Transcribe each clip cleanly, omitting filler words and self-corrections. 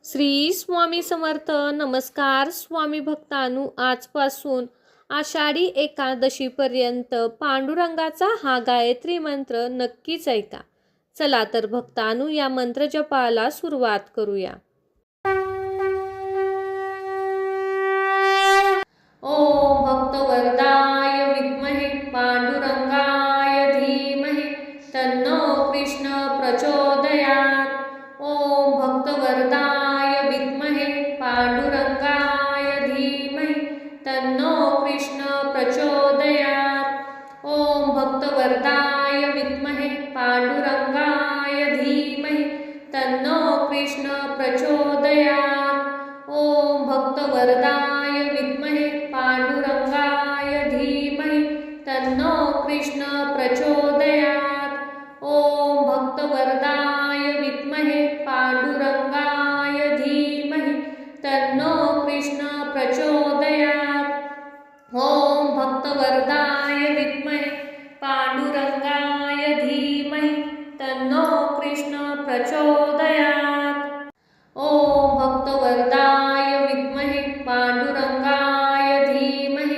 श्री स्वामी समर्थ. नमस्कार स्वामी भक्तांनो, आजपासून आषाढी एकादशीपर्यंत पांडुरंगाचा हा गायत्री मंत्र नक्कीच ऐका. चला तर भक्तांनो, या मंत्र जपाला सुरुवात करूया. ओम भक्तवरदाय विद्महे पांडुरंगाय धीमहि तन्नो कृष्ण प्रचोदयात्. ओम भक्तवरदाय विद्महे पांडुरंगाय धीमहि तन्नो कृष्ण प्रचोदयात्. ओम भक्तवरदाय विद्महे पांडुरंगाय धीमहि तन्नो कृष्ण प्रचोदयात्. ओम भक्तवरदाय विद्महे पांडुरंगाय धीमहि तन्नो कृष्ण प्रचोदयात्. ओम भक्तवरदाय विद्महे पांडुरंगाय धीमहि तन्नो कृष्ण प्रचोदयात्. ओम भक्तवरदाय विद्महे पांडुरंगाय धीमहि तन्नो कृष्ण प्रचोदयात्. ओम भक्तवरदाय विद्महे पांडुरंगाय धीमहि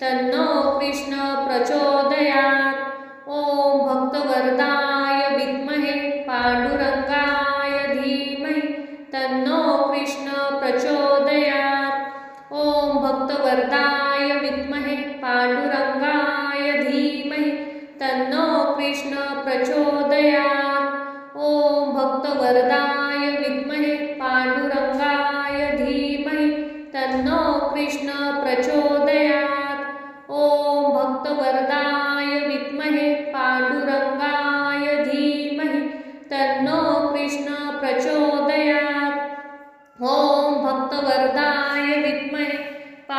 तन्नो कृष्ण प्रचोदयात्. ओम भक्तवरदाय विद्महे पांडुरंगाय धीमहि तन्नो कृष्ण प्रचोदयात्. ओम भक्तवरदाय विद्महे पांडुरंगाय धीमहि तन्नो कृष्ण प्रचोदयात्. ओम भक्तवरदाय विद्महे पांडुरंगाय धीमहि तन्नो कृष्ण प्रचोदयात्. ओम भक्तवरदाय विद्महे पांडुरंगाय धीमहि तन्नो कृष्ण प्रचोदयात्. ओम भक्तवरदाय विद्महे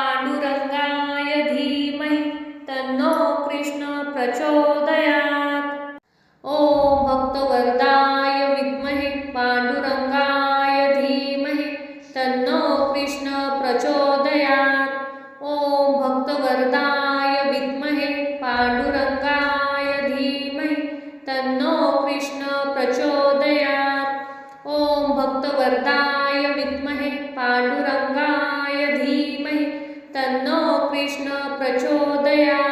पांडुरंगाय धीमहि तन्नो कृष्ण प्रचोदयात्. ओम भक्तवरदाय विद्महे पांडुरंगाय धीमहि तन्नो कृष्ण प्रचोदयात्. ओम भक्तवरदाय विद्महे पांडुरंगाय धीमहि तन्नो कृष्ण प्रचोदयात्. ओम भक्तवरदाय विद्महे पांडुरंगाय धीमहि तन्नो कृष्ण प्रचोदयात्.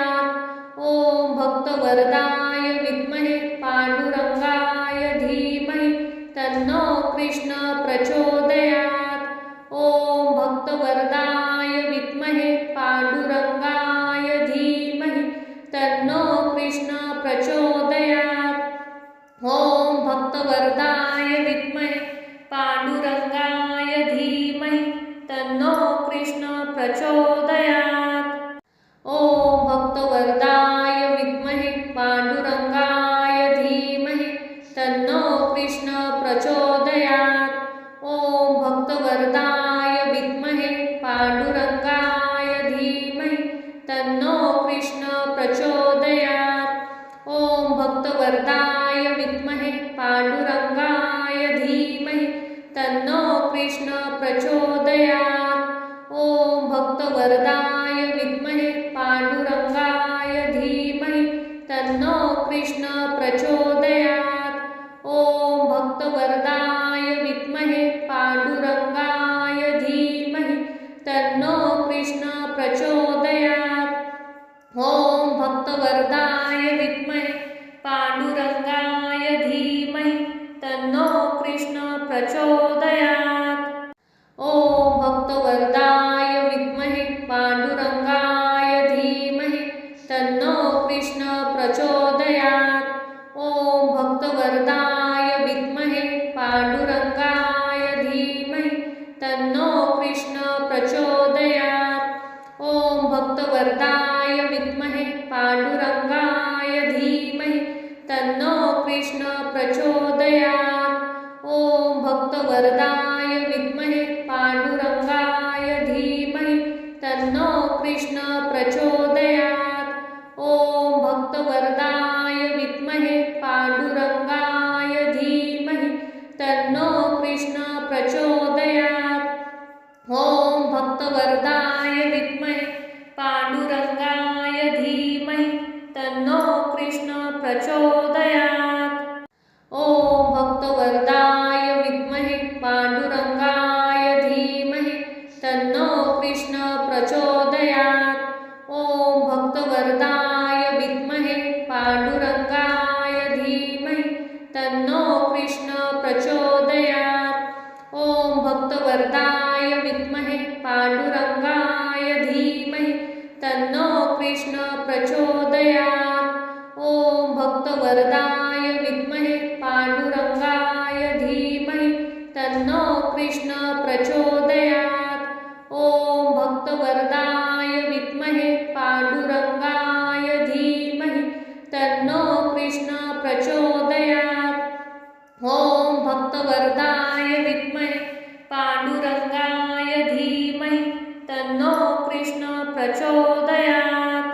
ओम भक्तवरदाय विद्महे पांडुरंगाय धीमहि तन्नो कृष्ण प्रचोदयात्. ओम भक्तवरदाय विद्महे पांडुरंगाय धीमहि तन्नो कृष्ण प्रचोदयात्. ओम भक्तवरदाय विद्महे पांडुरंगाय धीमहि तन्नो कृष्ण प्रचोदयात्. ओम भक्तवरदाय विद्महे पांडुरंगाय धीमहि तन्नो कृष्ण प्रचोदयात्. ओम भक्तवरदाय विद्महे पांडुरंगाय धीमहि तन्नो कृष्ण प्रचोदयात्. ओम भक्तवरदाय विद्महे पांडुरंगाय धीमहि तन्नो कृष्ण प्रचोदयात्. ओम भक्तवरदाय विद्महे पांडुरंगाय धीमहि तन्नो कृष्ण प्रचोदयात्. ओम भक्तवरदाय विद्महे पांडुरंगाय धीमहि तन्नो कृष्ण प्रचोदयात्. ओम भक्तवरदाय विद्महे पांडुरंगाय धीमहि तन्नो कृष्ण प्रचोदयात्. ओम भक्तवरदाय विद्महे पांडुरंगाय धीमहि तन्नो कृष्ण प्रचोदयात्. ओम भक्तवरदाय विद्महे पांडुरंगाय धीमहि तन्नो कृष्ण प्रचोदयात्. ओम भक्तवरदाय विद्महे पांडुरंगाय धीमहि तन्नो कृष्ण प्रचोदयात्. ओम भक्तवरदाय विद्महे पांडुरंगाय धीमहि तन्नो कृष्ण प्रचोदयात्. ओम भक्तवरदाय विद्महे पांडुरंगाय धीमहि तन्नो कृष्ण प्रचोदयात्. ओम भक्तवरदाय विद्महे पांडुरंगाय धीमहि तन्नो कृष्ण प्रचोदयात्. ओम भक्तवरदाय विद्महे पांडुरंगाय तन्नो कृष्ण प्रचोदयात्। ओम भक्तवरदाय विद्महे पांडुरंगाय धीमहि तन्नो कृष्ण प्रचोदयात्। ओम भक्तवरदाय विद्महे पांडुरंगाय धीमहि तन्नो कृष्ण प्रचोदयात्। ओम भक्तवरदाय विद्महे पांडुरंगाय धीमहि तन्नो कृष्ण प्रचोदयात्। ओम भक्तवरदाय विद्महे पांडुरंगाय धीमहि तन्नो कृष्ण प्रचोदयात्।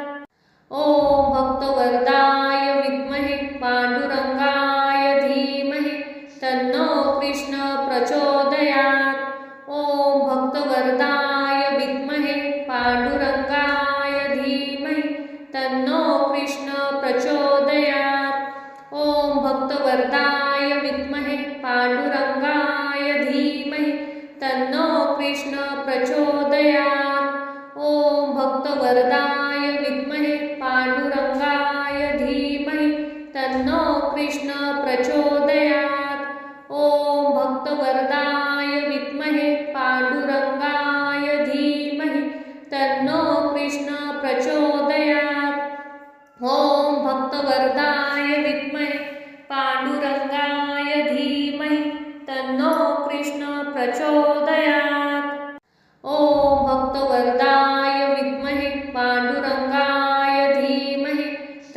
ओम भक्तवरदाय विद्महे पांडुरंगाय धीमहि तन्नो कृष्ण प्रचोदयात्। ओम भक्तवरदाय विद्महे पांडुरंगाय धीमहि तन्नो कृष्ण प्रचोदयात्। ओम भक्तवरदाय विद्महे पांडुरंगाय धीमहि तन्नो कृष्ण प्रचोदयात्। ओम भक्तवरदाय विद्महे पांडुरंगाय धीमहि तन्नो कृष्ण प्रचोदयात्। ओम भक्तवरदाय विद्महे पांडुरंगाय धीमहि तन्नो कृष्ण प्रचोदयात्। ओम भक्तवरदाय विद्महे पांडुरंगाय धीमहि तन्नो कृष्ण प्रचोदयात्। ओम भक्तवरदाय विद्महे पांडुरंगाय धीमहि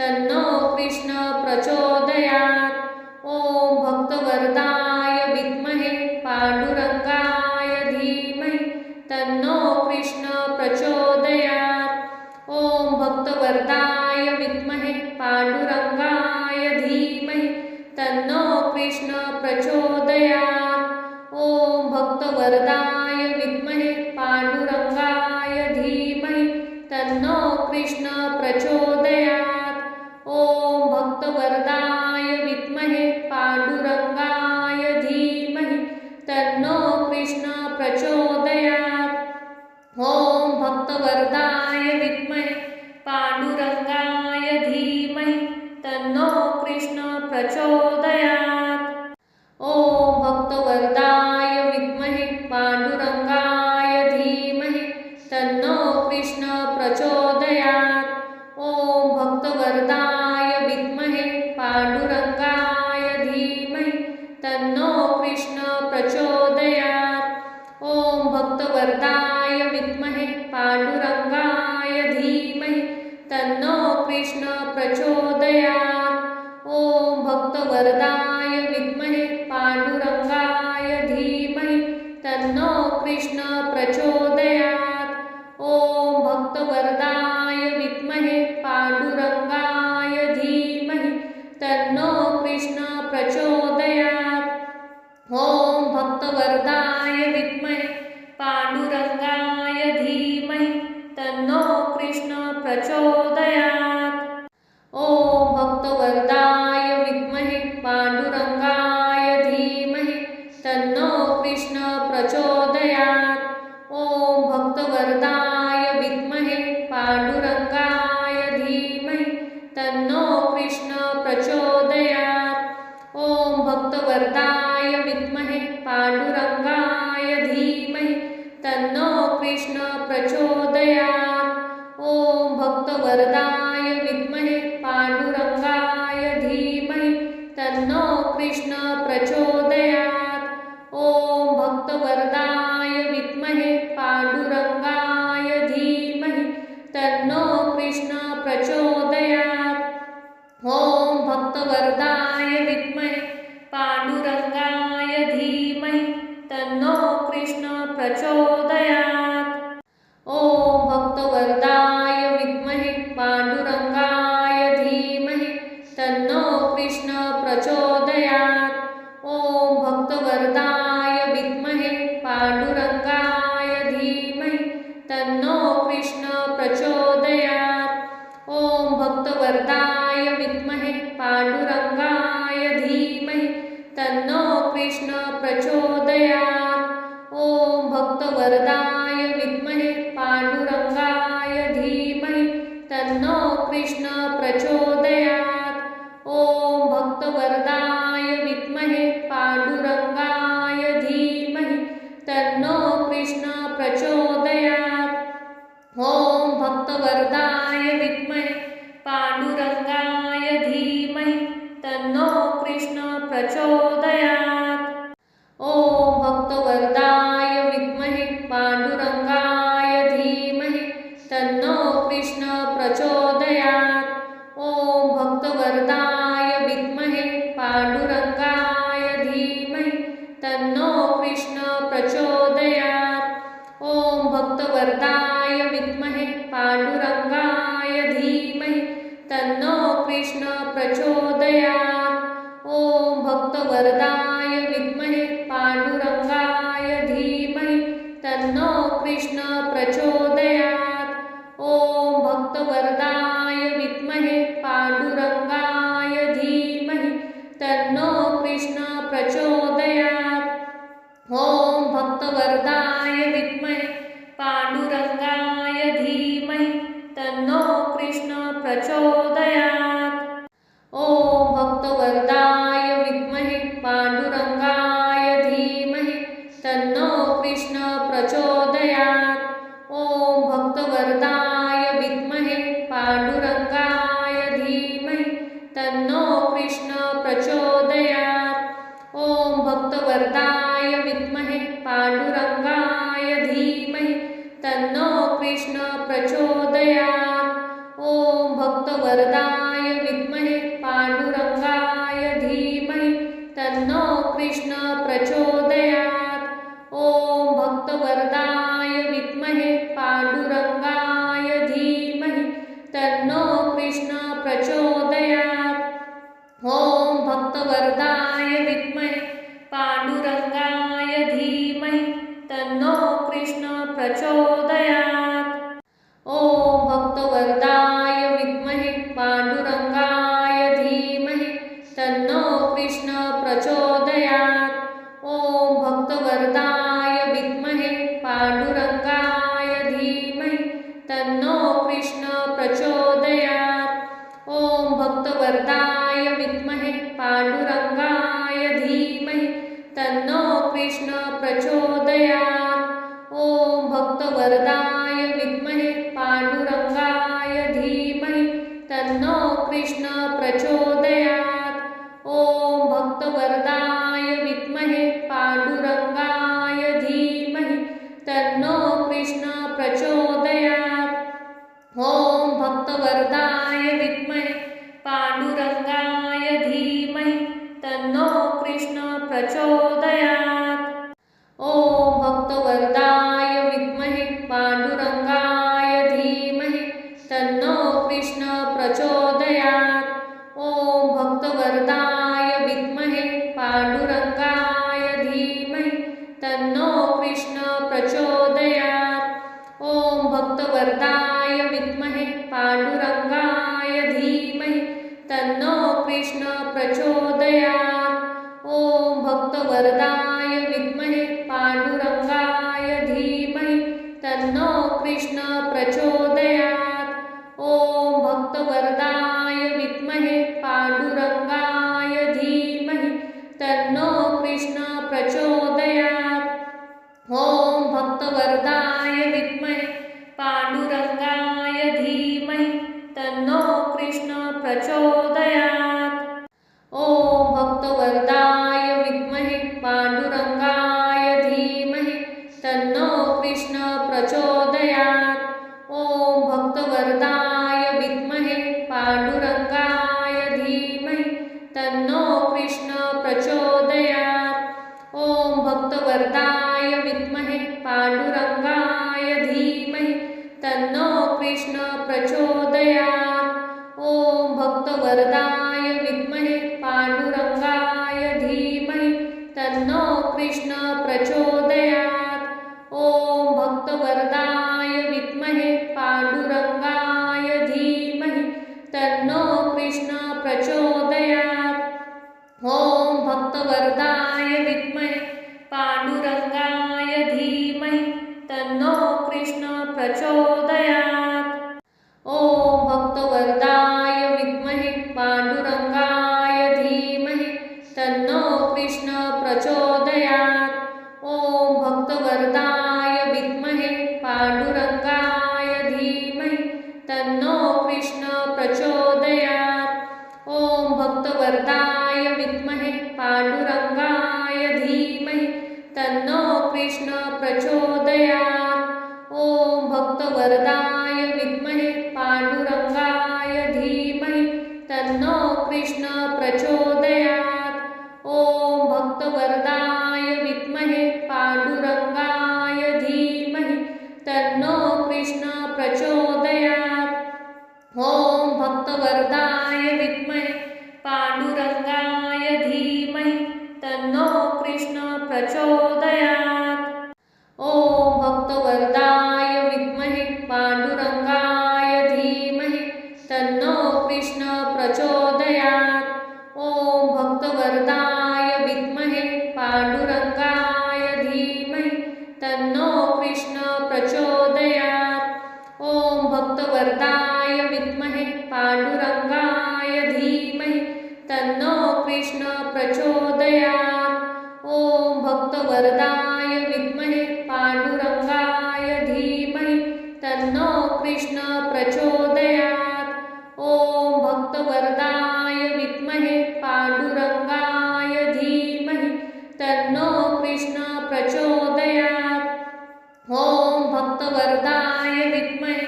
तन्नो कृष्ण प्रचोदयात्। ओम भक्तवरदाय विद्महे पांडुरंगाय धीमहि तन्नो कृष्ण प्रचोदयात्। ओम भक्तवरदाय विद्महे पांडुरंगाय धीमहि तन्नो कृष्ण प्रचोदयात्। ओम भक्तवरदाय विद्महे पांडुरंगाय धीमहि तन्नो कृष्ण प्रचोदयात्। ओम भक्तवरदाय विद्महे पांडुरंगाय धीमहि तन्नो कृष्ण प्रचोदयात्। ओम भक्तवरदाय विद्महे पांडुरंगाय धीमहि तन्नो कृष्ण प्रचोदयात्। ओम भक्तवरदाय विद्महे पांडुरंगाय धीमहि तन्नो कृष्ण प्रचोदयात्। ओम भक्तवरदाय विद्महे पांडुरंगाय धीमहि तन्नो कृष्ण प्रचोदयात्। ओम भक्तवरदाय विद्महे पांडुरंगाय धीमहि तन्नो कृष्ण प्रचोदयात्। ओम भक्तवरदाय विद्महे पांडुरंगाय धीमहि तन्नो कृष्ण प्रचोदयात्। ओम भक्तवरदाय विद्महे पांडुरंगाय धीमहि तन्नो कृष्ण प्रचोदयात्। ओम भक्तवरदाय विद्महे पांडुरंगाय धीमहि तन्नो कृष्ण प्रचोदयात्। ओम भक्तवरदाय विद्महे पांडुरंगाय धीमहि तन्नो कृष्ण प्रचोदयात्। ओम भक्तवरदाय विद्महे पांडुरंगाय धीमहि तन्नो कृष्ण प्रचोदयात्। ओम भक्तवरदाय विद्महे पांडुरंगाय धीमहि तन्नो कृष्ण प्रचोदयात्। ओम भक्तवरदाय विद्महे पांडुरंगाय धीमहि तन्नो कृष्ण प्रचोदयात्। ओम भक्तवरदाय विद्महे पांडुरंगाय धीमहि तन्नो कृष्ण प्रचोदयात्। ओम भक्तवरदाय विद्महे पांडुरंगाय धीमहि तन्नो कृष्ण प्रचोदयात्। ओम भक्तवरदाय विद्महे पांडुरंगाय धीमहि तन्नो कृष्ण प्रचोदयात्। ओम भक्तवरदाय विद्महे पांडुरंगाय धीमहि प्रचोदयात्। ॐ भक्तवरदाय विद्महे पांडुरंगाय धीमहि तन्नो कृष्ण प्रचोदयात्। ॐ भक्तवरदाय विद्महे पांडुरंगाय धीमहि तन्नो कृष्ण प्रचोदयात्। ॐ भक्तवरदाय विद्महे पांडुरंगाय धीमहि तन्नो कृष्ण प्रचोदयात्। ॐ भक्तवरदाय विद्महे पांडुरंगाय धीमहि तन्नो कृष्ण प्रचोदयात्। ॐ भक्तवरदाय विद्महे पांडुरंगाय धीमहि तन्नो कृष्ण प्रचोदयात्। ॐ भक्तवरदाय विद्महे पांडुरंगाय धीमहि तन्नो कृष्ण प्रचोदयात्। ॐ भक्तवरदाय विद्महे पांडुरंगाय धीमहि तन्नो कृष्ण प्रचोदयात्। ॐ भक्तवरदाय विद्महे पांडुरंगाय धीमहि तन्नो कृष्ण प्रचोदयात्। ॐ भक्तवरदाय विद्महे पांडुरंगाय धीमहि तन्नो कृष्ण प्रचोदयात्। ॐ भक्तवरदाय विद्महे पांडुरंगाय धीमहि तन्नो कृष्ण प्रचोदयात्। ॐ भक्तवरदाय विद्महे पांडुरंगाय धीमहि तन्नो कृष्ण प्रचोदयात्। ॐ भक्तवरदाय विद्महे पांडुरंगाय धीमहि तन्नो कृष्ण प्रचोदयात्। ॐ भक्तवरदाय विद्महे पांडुरंगाय धीमहि तन्नो कृष्ण प्रचोदयात्। ॐ भक्तवरदाय विद्महे पांडुरंगाय धीमहि तन्नो कृष्ण प्रचोदयात्। ॐ भक्तवरदाय विद्महे पांडुरंगाय धीमहि तन्नो कृष्ण प्रचोदयात्। ॐ भक्तवरदाय विद्महे पांडुरंगाय धीमहि तन्नो कृष्ण प्रचोदयात्। ॐ भक्तवरदाय विद्महे पांडुरंगाय धीमहि तन्नो कृष्ण प्रचोदयात्। ॐ भक्तवरदाय विद्महे पांडुरंगाय धीमहि तन्नो कृष्ण प्रचोदयात्। ॐ भक्तवरदाय विद्महे पांडुरंगाय धीमहि तन्नो कृष्ण प्रचोदयात्। ॐ भक्तवरदाय विद्महे पांडुरंगाय धीमहि तन्नो कृष्ण प्रचोदयात्। ॐ भक्तवरदाय विद्महे पांडुरंगाय धीमहि तन्नो कृष्ण प्रचोदयात्। ॐ भक्तवरदाय विद्महे पांडुरंगाय धीमहि तन्नो कृष्ण प्रचोदयात्। ॐ भक्तवरदाय विद्महे पांडुरंगाय धीमहि तन्नो कृष्ण प्रचोदयात्। ॐ भक्तवरदाय विद्महे पांडुरंगाय धीमहि तन्नो कृष्ण प्रचोदयात्। ॐ भक्तवरदाय विद्महे पांडुरंगाय धीमहि तन्नो कृष्ण प्रचोदयात्। ॐ भक्तवरदाय विद्महे पांडुरंगाय धीमहि तन्नो कृष्ण प्रचोदयात्। ॐ भक्तवरदाय विद्महे पांडुरंगाय धीमहि तन्नो कृष्ण प्रचोदयात्। ॐ भक्तवरदाय विद्महे पांडुरंगाय धीमहि तन्नो कृष्ण प्रचोदयात्। ॐ भक्तवरदाय विद्महे पांडुरंगाय धीमहि तन्नो कृष्ण प्रचोदयात्। ॐ भक्तवरदाय विद्महे पांडुरंगाय धीमहि तन्नो कृष्ण प्रचोदयात्। ॐ भक्तवरदाय विद्महे पांडुरंगाय धीमहि तन्नो कृष्ण प्रचोदयात्। ॐ भक्तवरदाय विद्महे पांडुरंगाय धीमहि तन्नो कृष्ण प्रचोदयात्। ॐ भक्तवरदाय विद्महे पांडुरंगाय धीमहि तन्नो कृष्ण प्रचोदयात्। ओम भक्तवरदाय विद्महे पांडुरंगाय धीमहि तन्नो कृष्ण प्रचोदयात्। ओम भक्तवरदाय विद्महे पांडुरंगाय धीमहि तन्नो कृष्ण प्रचोदयात्। ओम भक्तवरदाय विद्महे पांडुरंगाय धीमहि तन्नो कृष्ण प्रचोदयात्। ओम भक्तवरदाय विद्महे पांडुरंगाय धीमहि तन्नो कृष्ण प्रचोदयात्। ओम भक्तवरदाय विद्महे पांडुरंगाय धीमहि तन्नो कृष्ण प्रचोदयात्। ओम भक्तवरदाय विद्महे पांडुरंगाय धीमहि तन्नो कृष्ण प्रचोदयात्। ओम भक्तवरदाय विद्महे पांडुरंगाय धीमहि तन्नो कृष्ण प्रचोदयात्। ओम भक्तवरदाय विद्महे पांडुरंगाय धीमहि तन्नो कृष्ण प्रचोदयात्। ओम भक्तवरदाय विद्महे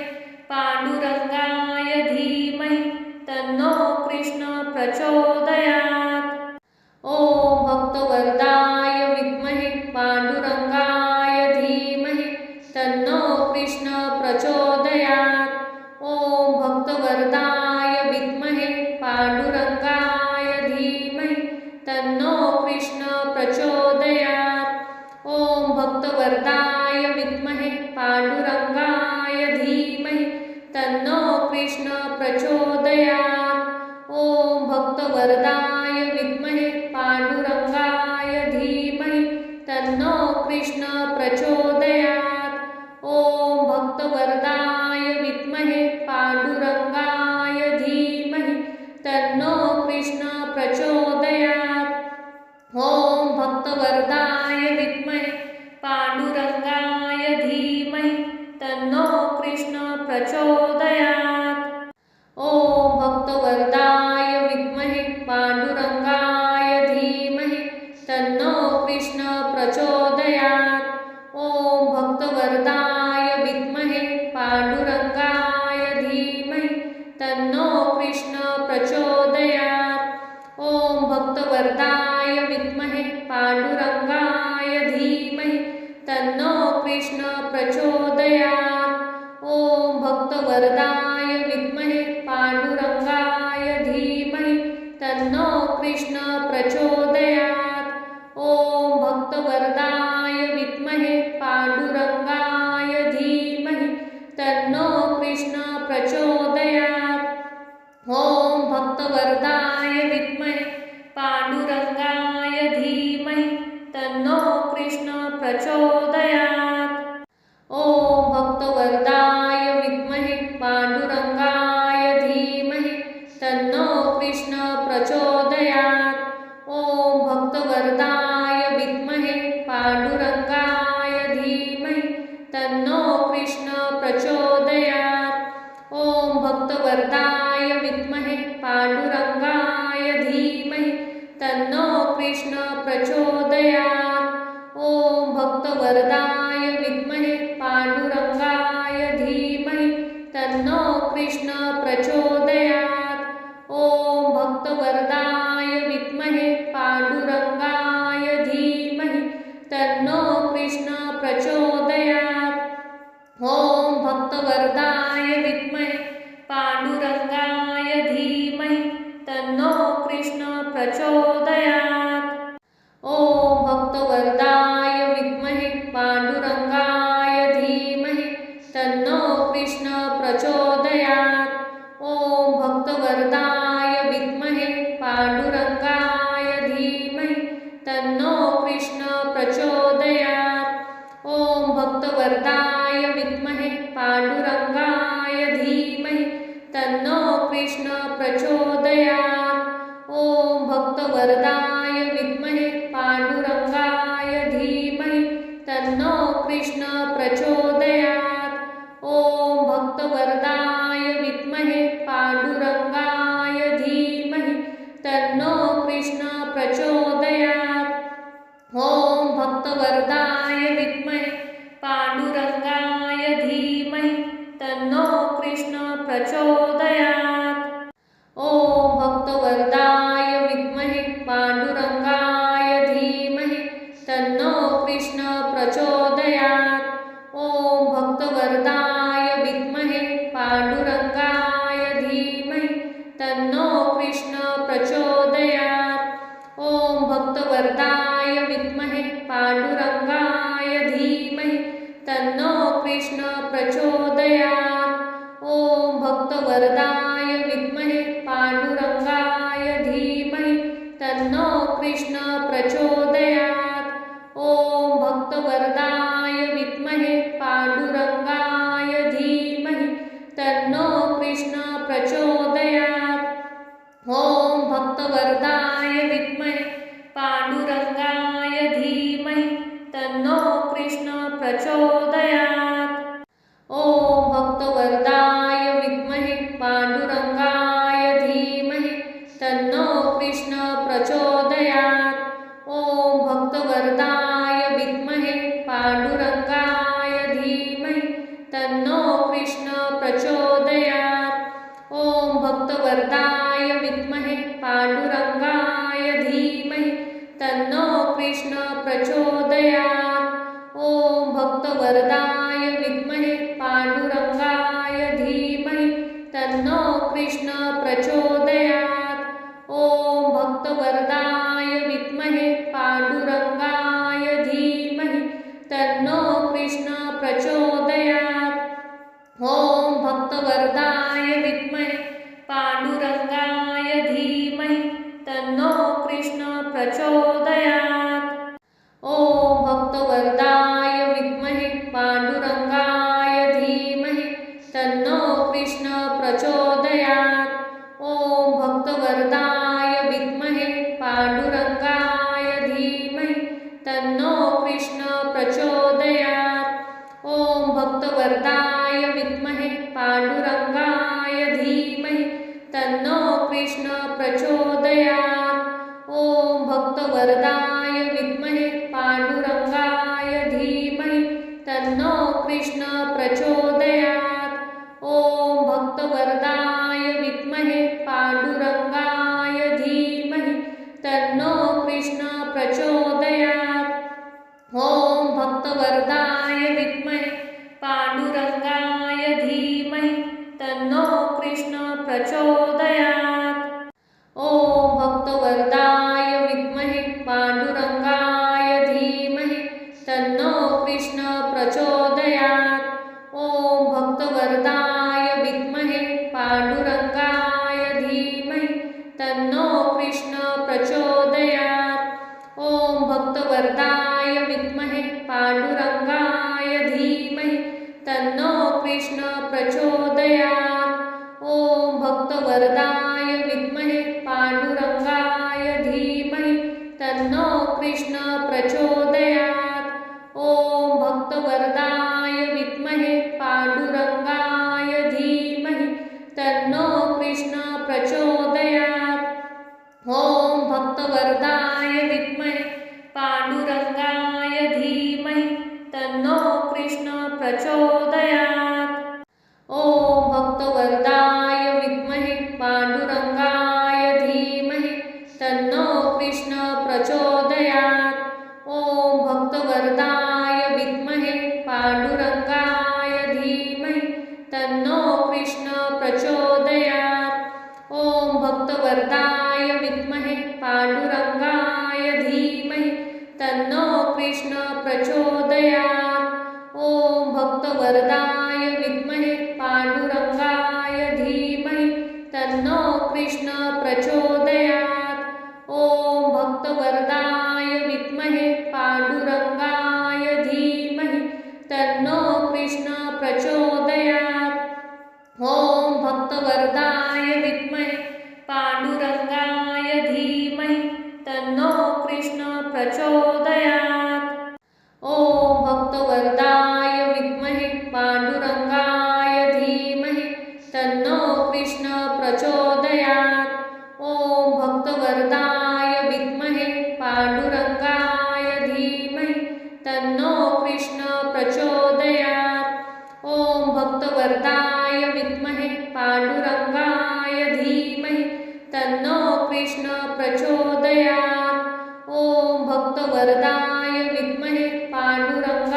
पांडुरंगाय धीमहि तन्नो कृष्ण प्रचोदयात्। ओम भक्तवरदाय विद्महे पांडुरंगाय धीमहि तन्नो कृष्ण प्रचोदयात्। ओम भक्तवरदाय विद्महे पांडुरंगाय धीमहि तन्नो कृष्ण प्रचोदयात्। ओम भक्तवरदाय विद्महे पांडुरंगाय धीमहि तन्नो कृष्ण प्रचोदयात्। ओम भक्तवरदाय विद्महे पांडुरंगाय धीमहि तन्नो कृष्ण प्रचोदयात्। ओम भक्तवरदाय विद्महे पांडुरंगाय धीमहि तन्नो कृष्ण प्रचोदयात्। ओम भक्तवरदाय विद्महे पांडुरंगाय धीमहि तन्नो कृष्ण प्रचोदयात्। ओम भक्तवरदाय विद्महे पांडुरंगाय धीमहि तन्नो कृष्ण प्रचोदयात्। ओम भक्तवरदाय विद्महे पांडुरंगाय धीमहि तन्नो कृष्ण प्रचोदयात्। ओम भक्तवरदाय विद्महे पांडुरंगाय धीमहि तन्नो कृष्ण प्रचोदयात्। ओम भक्तवरदाय विद्महे पांडुरंगाय धीमहि तन्नो कृष्ण प्रचोदयात्। ओम भक्तवरदाय विद्महे पांडुरंगाय धीमहि तन्नो कृष्ण प्रचोदयात्। ओम भक्तवरदाय विद्महे पांडुरंगाय धीमहि तन्नो कृष्ण प्रचोदयात्। ओम भक्तवरदाय विद्महे पांडुरंगाय धीमहि तन्नो कृष्ण प्रचोदयात्। ओम भक्तवरदाय विद्महे पांडुरंगाय धीमहि तन्नो कृष्ण प्रचोदयात्। ओम भक्तवरदाय विद्महे पांडुरंगाय धीमहि तन्नो कृष्ण प्रचोदयात्। ओम भक्तवरदाय विद्महे पांडुरंगाय धीमहि तन्नो कृष्ण प्रचोदयात्। ओम भक्तवरदाय विद्महे पांडुरंगाय धीमहि तन्नो कृष्ण प्रचोदयात्। ओम भक्तवरदाय विद्महे पांडुरंगाय धीमहि तन्नो कृष्ण प्रचोदयात्। ओम भक्तवरदाय विद्महे पांडुरंगाय धीमहि तन्नो कृष्ण प्रचोदयात्। ओम भक्तवरदाय विद्महे पांडुरंगाय धीमहि तन्नो कृष्ण प्रचोदयात्। ओम भक्तवरदाय विद्महे पांडुरंगाय धीमहि तन्नो कृष्ण प्रचोदयात्। ओम भक्तवरदाय विद्महे पांडुरंगाय धीमहि तन्नो कृष्ण प्रचोदयात्। ओम भक्तवरदाय विद्महे पांडुरंगाय धीमहि तन्नो कृष्ण प्रचोदयात्। प्रचोदयात्। ॐ भक्तवरदाय विद्महे पांडुरंगाय धीमहि तन्नो कृष्ण प्रचोदयात्। ॐ भक्तवरदाय विद्महे पांडुरंगाय धीमहि तन्नो कृष्ण प्रचोदयात्। ॐ भक्तवरदाय विद्महे पांडुरंगाय धीमहि तन्नो कृष्ण प्रचोदयात्। ॐ भक्तवरदाय विद्महे पांडुरंगाय धीमहि तन्नो कृष्ण प्रचोदयात्। ॐ भक्तवरदाय विद्महे पांडुरंगाय धीमहि तन्नो कृष्ण प्रचोदयात्। ॐ भक्तवरदाय विद्महे पांडुरंगाय धीमहि तन्नो कृष्ण प्रचोदयात्। ॐ भक्तवरदाय विद्महे पांडुरंगाय धीमहि तन्नो कृष्ण प्रचोदयात्। ॐ भक्तवरदाय विद्महे पांडुरंगाय धीमहि तन्नो कृष्ण प्रचोदयात्। ॐ भक्तवरदाय विद्महे पांडुरंगाय धीमहि तन्नो कृष्ण प्रचोदयात्। ॐ भक्तवरदाय विद्महे पांडुरंगाय धीमहि तन्नो कृष्ण प्रचोदयात्। ॐ भक्तवरदाय विद्महे पांडुरंगाय धीमहि तन्नो कृष्ण प्रचोदयात्। ॐ भक्तवरदाय विद्महे पांडुरंगाय धीमहि तन्नो कृष्ण प्रचोदयात्। ॐ भक्तवरदाय विद्महे पांडुरंगाय धीमहि तन्नो कृष्ण प्रचोदयात्। ॐ भक्तवरदाय विद्महे पांडुरंगाय धीमहि तन्नो कृष्ण प्रचोदयात्। ॐ भक्तवरदाय विद्महे पांडुरंगाय धीमहि तन्नो कृष्ण प्रचोदयात्। ॐ भक्तवरदाय विद्महे पांडुरंगाय धीमहि तन्नो कृष्ण प्रचोदयात्। ॐ भक्तवरदाय विद्महे पांडुरंगाय धीमहि तन्नो कृष्ण प्रचोदयात्। ॐ भक्तवरदाय विद्महे पांडुरंगाय धीमहि तन्नो कृष्ण प्रचोदयात्। ॐ भक्तवरदाय विद्महे पांडुरंगाय धीमहि तन्नो कृष्ण प्रचोदयात्। ॐ भक्तवरदाय विद्महे पांडुरंगाय धीमहि तन्नो कृष्ण प्रचोदयात्। ॐ भक्तवरदाय विद्महे पांडुरंगाय धीमहि तन्नो कृष्ण प्रचोदयात्। ॐ भक्तवरदाय विद्महे पांडुरंगाय धीमहि तन्नो कृष्ण प्रचोदयात्। ॐ भक्तवरदाय विद्महे पांडुरंगाय धीमहि तन्नो कृष्ण प्रचोदयात्। ॐ भक्तवरदाय विद्महे पांडुरंगाय धीमहि तन्नो कृष्ण प्रचोदयात्। ॐ भक्तवरदाय विद्महे पांडुरंगाय धीमहि तन्नो कृष्ण प्रचोदयात्। ॐ भक्तवरदाय विद्महे पांडुरंगाय धीमहि तन्नो कृष्ण प्रचोदयात्। ॐ भक्तवरदाय विद्महे पांडुरंगाय धीमहि तन्नो कृष्ण प्रचोदयात्। ॐ भक्तवरदाय विद्महे पांडुरंगाय धीमहि तन्नो कृष्ण प्रचोदयात्। ॐ भक्तवरदाय विद्महे पांडुरंगाय धीमहि तन्नो कृष्ण प्रचोदयात्। ॐ भक्तवरदाय विद्महे पांडुरंगाय धीमहि तन्नो कृष्ण प्रचोदयात्। ॐ भक्तवरदाय विद्महे पांडुरंगाय धीमहि तन्नो कृष्ण प्रचोदयात्। ॐ भक्तवरदाय विद्महे पांडुरंगाय धीमहि तन्नो कृष्ण प्रचोदयात्। ॐ भक्तवरदाय विद्महे पांडुरंगाय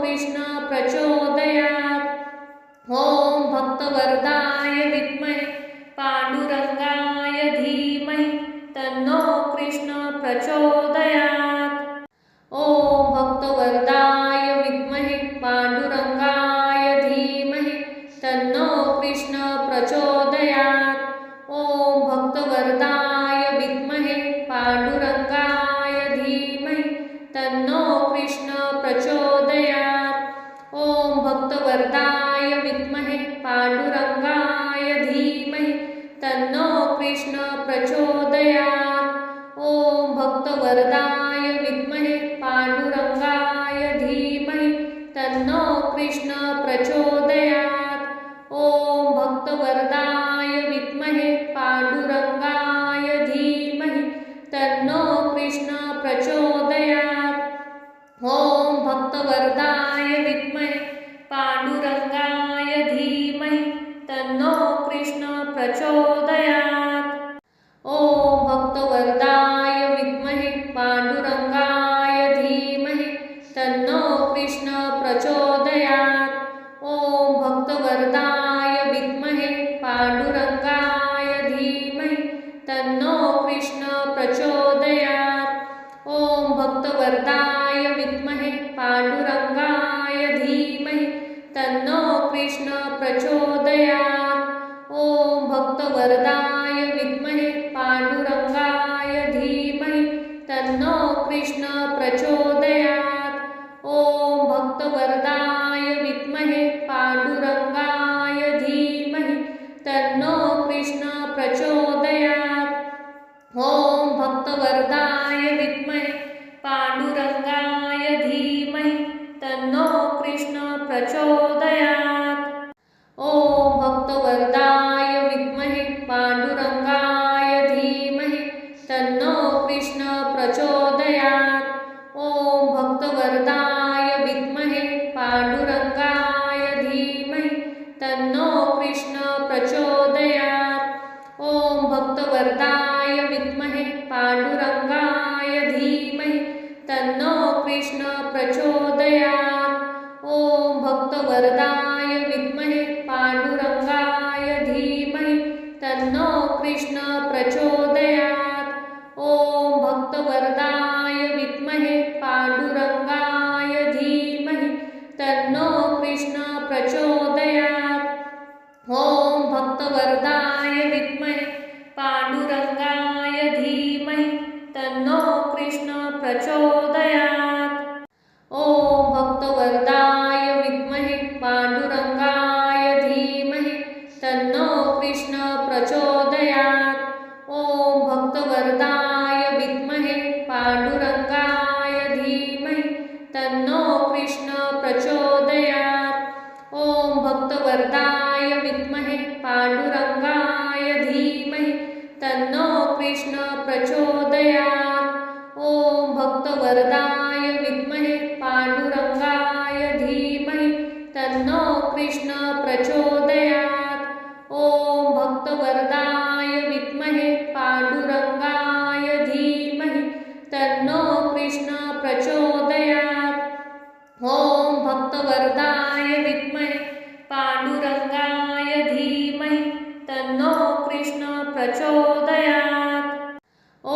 कृष्ण प्रचोदयात्। ॐ भक्तवरदाय विद्महे पांडुरंगाय धीमहि तन्नो कृष्ण प्रचोदयात्। ॐ भक्तवरदाय विद्महे पांडुरंगाय धीमहि तन्नो कृष्ण प्रचोदयात्। ॐ भक्तवरदाय विद्महे पांडुरंगाय धीमहि तन्नो कृष्ण प्रचोदयात्। ॐ भक्तवरदाय विद्महे पांडुरंगाय धीमहि तन्नो कृष्ण प्रचोदयात्। ॐ भक्तवरदाय विद्महे पांडुरंगाय धीमहि तन्नो कृष्ण प्रचोदयात्। ॐ भक्तवरदाय विद्महे पांडुरंगाय धीमहि तन्नो कृष्ण प्रचोदयात्। ॐ भक्तवरदाय विद्महे पांडुरंगाय धीमहि तन्नो कृष्ण प्रचोदयात्। ॐ भक्तवरदाय विद्महे पांडुरंगाय धीमहि तन्नो कृष्ण प्रचोदयात्। ॐ भक्तवरदाय विद्महे पांडुरंगाय धीमहि तन्नो कृष्ण प्रचोदयात्। ॐ भक्तवरदाय विद्महे पांडुरंगाय धीमहि तन्नो कृष्ण प्रचोदयात्। ॐ भक्तवरदाय विद्महे पांडुरंगाय धीमहि तन्नो कृष्ण प्रचोदयात्। ॐ भक्तवरदाय विद्महे पांडुरंगाय धीमहि तन्नो कृष्ण प्रचोदयात्। ॐ भक्तवरदाय विद्महे पांडुरंगाय धीमहि तन्नो कृष्ण प्रचोदयात्। ॐ भक्तवरदाय विद्महे पांडुरंगाय धीमहि तन्नो कृष्ण प्रचोदयात्। ॐ भक्तवरदाय विद्महे पांडुरंगाय धीमहि तन्नो कृष्ण प्रचोदयात्। ॐ भक्तवरदाय विद्महे पांडुरंगाय धीमहि तन्नो कृष्ण प्रचोदयात्। ॐ भक्तवरदाय विद्महे पांडुरंगाय धीमहि तन्नो कृष्ण प्रचोदयात्। ॐ भक्तवरदाय विद्महे पांडुरंगाय धीमहि तन्नो कृष्ण प्रचोदयात्। ॐ भक्तवरदाय विद्महे पांडुरंगाय धीमहि तन्नो कृष्ण प्रचोदयात्। ॐ भक्तवरदाय विद्महे पांडुरंगाय धीमहि तन्नो कृष्ण प्रचोदयात्। ॐ भक्तवरदाय विद्महे पांडुरंगाय धीमहि तन्नो कृष्ण प्रचोदयात्। ॐ भक्तवरदाय विद्महे पांडुरंगाय धीमहि तन्नो कृष्ण प्रचोदयात्। ॐ भक्तवरदाय विद्महे पांडुरंगाय धीमहि तन्नो कृष्ण प्रचोदयात्। ॐ भक्तवरदाय विद्महे पांडुरंगाय धीमहि तन्नो कृष्ण प्रचोदयात्। ॐ भक्तवरदाय विद्महे पांडुरंगाय धीमहि तन्नो कृष्ण प्रचोदयात्। ॐ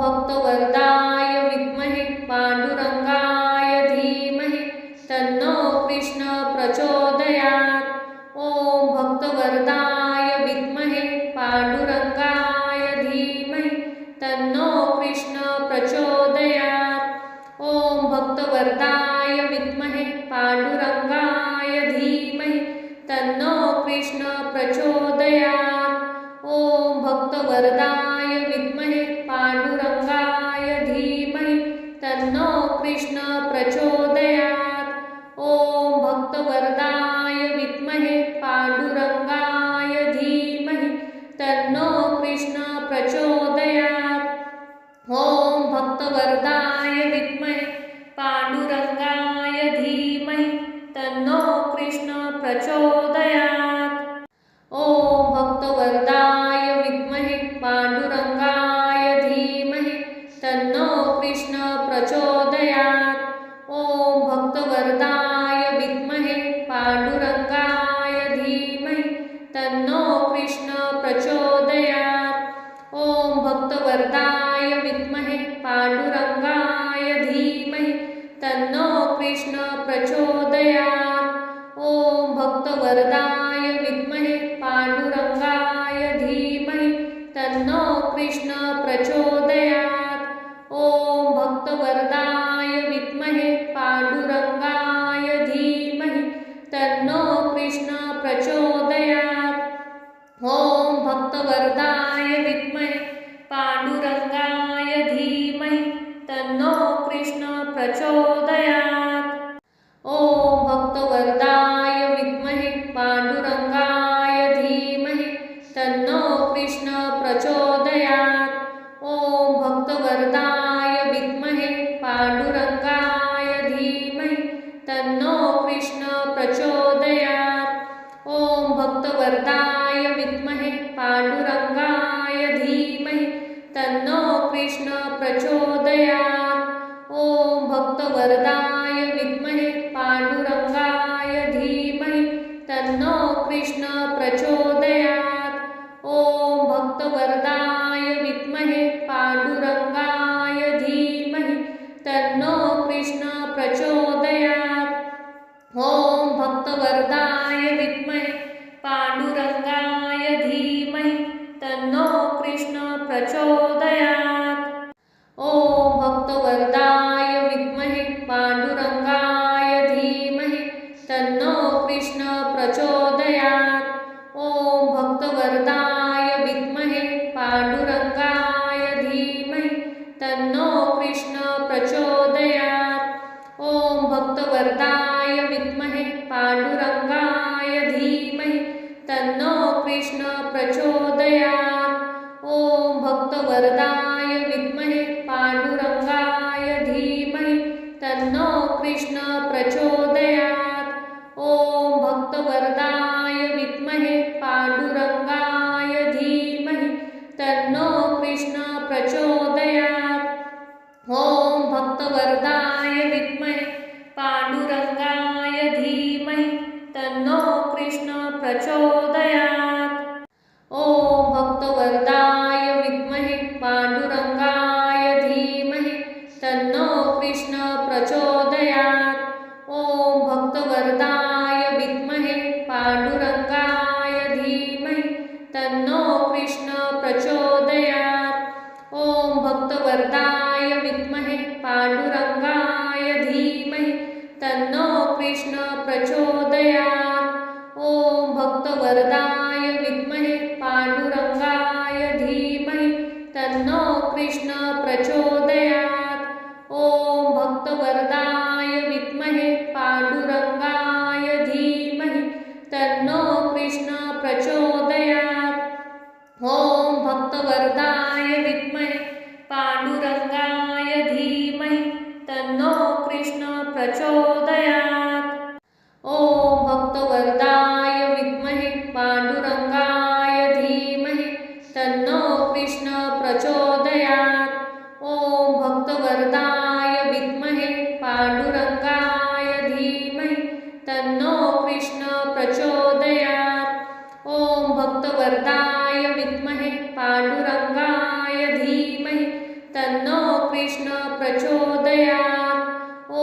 भक्तवरदाय विद्महे पांडुरंगाय धीमहि तन्नो कृष्ण प्रचोदयात्। ॐ भक्तवरदाय विद्महे पांडुरंगाय धीमहि तन्नो कृष्ण प्रचोदयात्। ॐ भक्तवरदाय विद्महे पांडुरंगाय धीमहि तन्नो कृष्ण प्रचोदयात्। ॐ भक्तवरदाय विद्महे पांडुरंगाय धीमहि तन्नो कृष्ण प्रचोदयात्। ॐ भक्तवरदाय विद्महे पांडुरंगाय धीमहि तन्नो कृष्ण प्रचोदयात्। ॐ भक्तवरदाय विद्महे पांडुरंगाय धीमहि तन्नो कृष्ण प्रचोदयात्। ॐ भक्तवरदाय विद्महे पांडुरंगाय भक्तवरदाय विद्महे पांडुरंगाय धीमहि तन्नो कृष्ण प्रचोदयात्। ओम भक्तवरदाय विद्महे पांडुरंगाय धीमहि तन्नो कृष्ण प्रचोदयात्। ओम भक्तवरदाय विद्महे पांडुरंगाय धीमहि तन्नो कृष्ण प्रचोदयात्। ओम भक्तवरदाय विद्महे पांडुरंगाय धीमहि तन्नो कृष्ण प्रचोदयात्। ओम भक्तवरदाय विद्महे पांडुरंगाय धीमहि तन्नो कृष्ण प्रचोदयात्। ओम भक्तवरदाय विद्महे पांडुरंगाय धीमहि तन्नो कृष्ण प्रचोदयात्। ओम भक्तवरदाय विद्महे पांडुरंगाय धीमहि तन्नो कृष्ण प्रचोदयात्। ओम भक्तवरदाय विद्महे पांडुरंगाय धीमहि तन्नो कृष्ण प्रचोदयात्। ओम भक्तवरदाय विद्महे पांडुरंगाय धीमहि तन्नो कृष्ण प्रचोदयात्। ओम भक्तवरदाय विद्महे पांडुरंगाय धीमहि तन्नो कृष्ण प्रचोदयात्। ओम भक्तवरदाय विद्महे पांडुरंगाय धीमहि तन्नो कृष्ण प्रचोदयात्। ओम भक्तवरदाय विद्महे पांडुरंगाय धीमहि तन्नो कृष्ण प्रचोदयात्। ओम भक्तवरदाय विद्महे पांडुरंगाय धीमहि तन्नो कृष्ण प्रचोदयात्। ओम भक्तवरदाय विद्महे पांडुरंगाय धीमहि तन्नो कृष्ण प्रचोदयात्। ओम भक्तवरदाय विद्महे पांडुरंगाय धीमहि तन्नो कृष्ण प्रचोदयात्। ओम भक्तवरदाय विद्महे पांडुरंगाय धीमहि तन्नो कृष्ण प्रचोदयात्। ओम भक्तवरदाय विद्महे पांडुरंगाय धीमहि तन्नो कृष्ण प्रचोदयात्। ओम भक्तवरदाय विद्महे पांडुरंगाय धीमहि तन्नो कृष्ण प्रचोदयात्। ओम भक्तवरदाय विद्महे पांडुरंगाय धीमहि तन्नो कृष्ण प्रचोदयात्। ओम भक्तवरदाय विद्महे पांडुरंगाय धीमहि तन्नो कृष्ण प्रचोदयात्। ओम भक्तवरदाय विद्महे पांडुरंगाय धीमहि तन्नो कृष्ण प्रचोदयात्। ओम भक्तवरदाय विद्महे पांडुरंगाय धीमहि तन्नो कृष्ण प्रचोदयात्। ओम भक्तवरदाय विद्महे पांडुरंगाय धीमहि तन्नो कृष्ण प्रचोदयात्। ओम भक्तवरदाय विद्महे पांडुरंगाय धीमहि तन्नो कृष्ण प्रचोदयात्।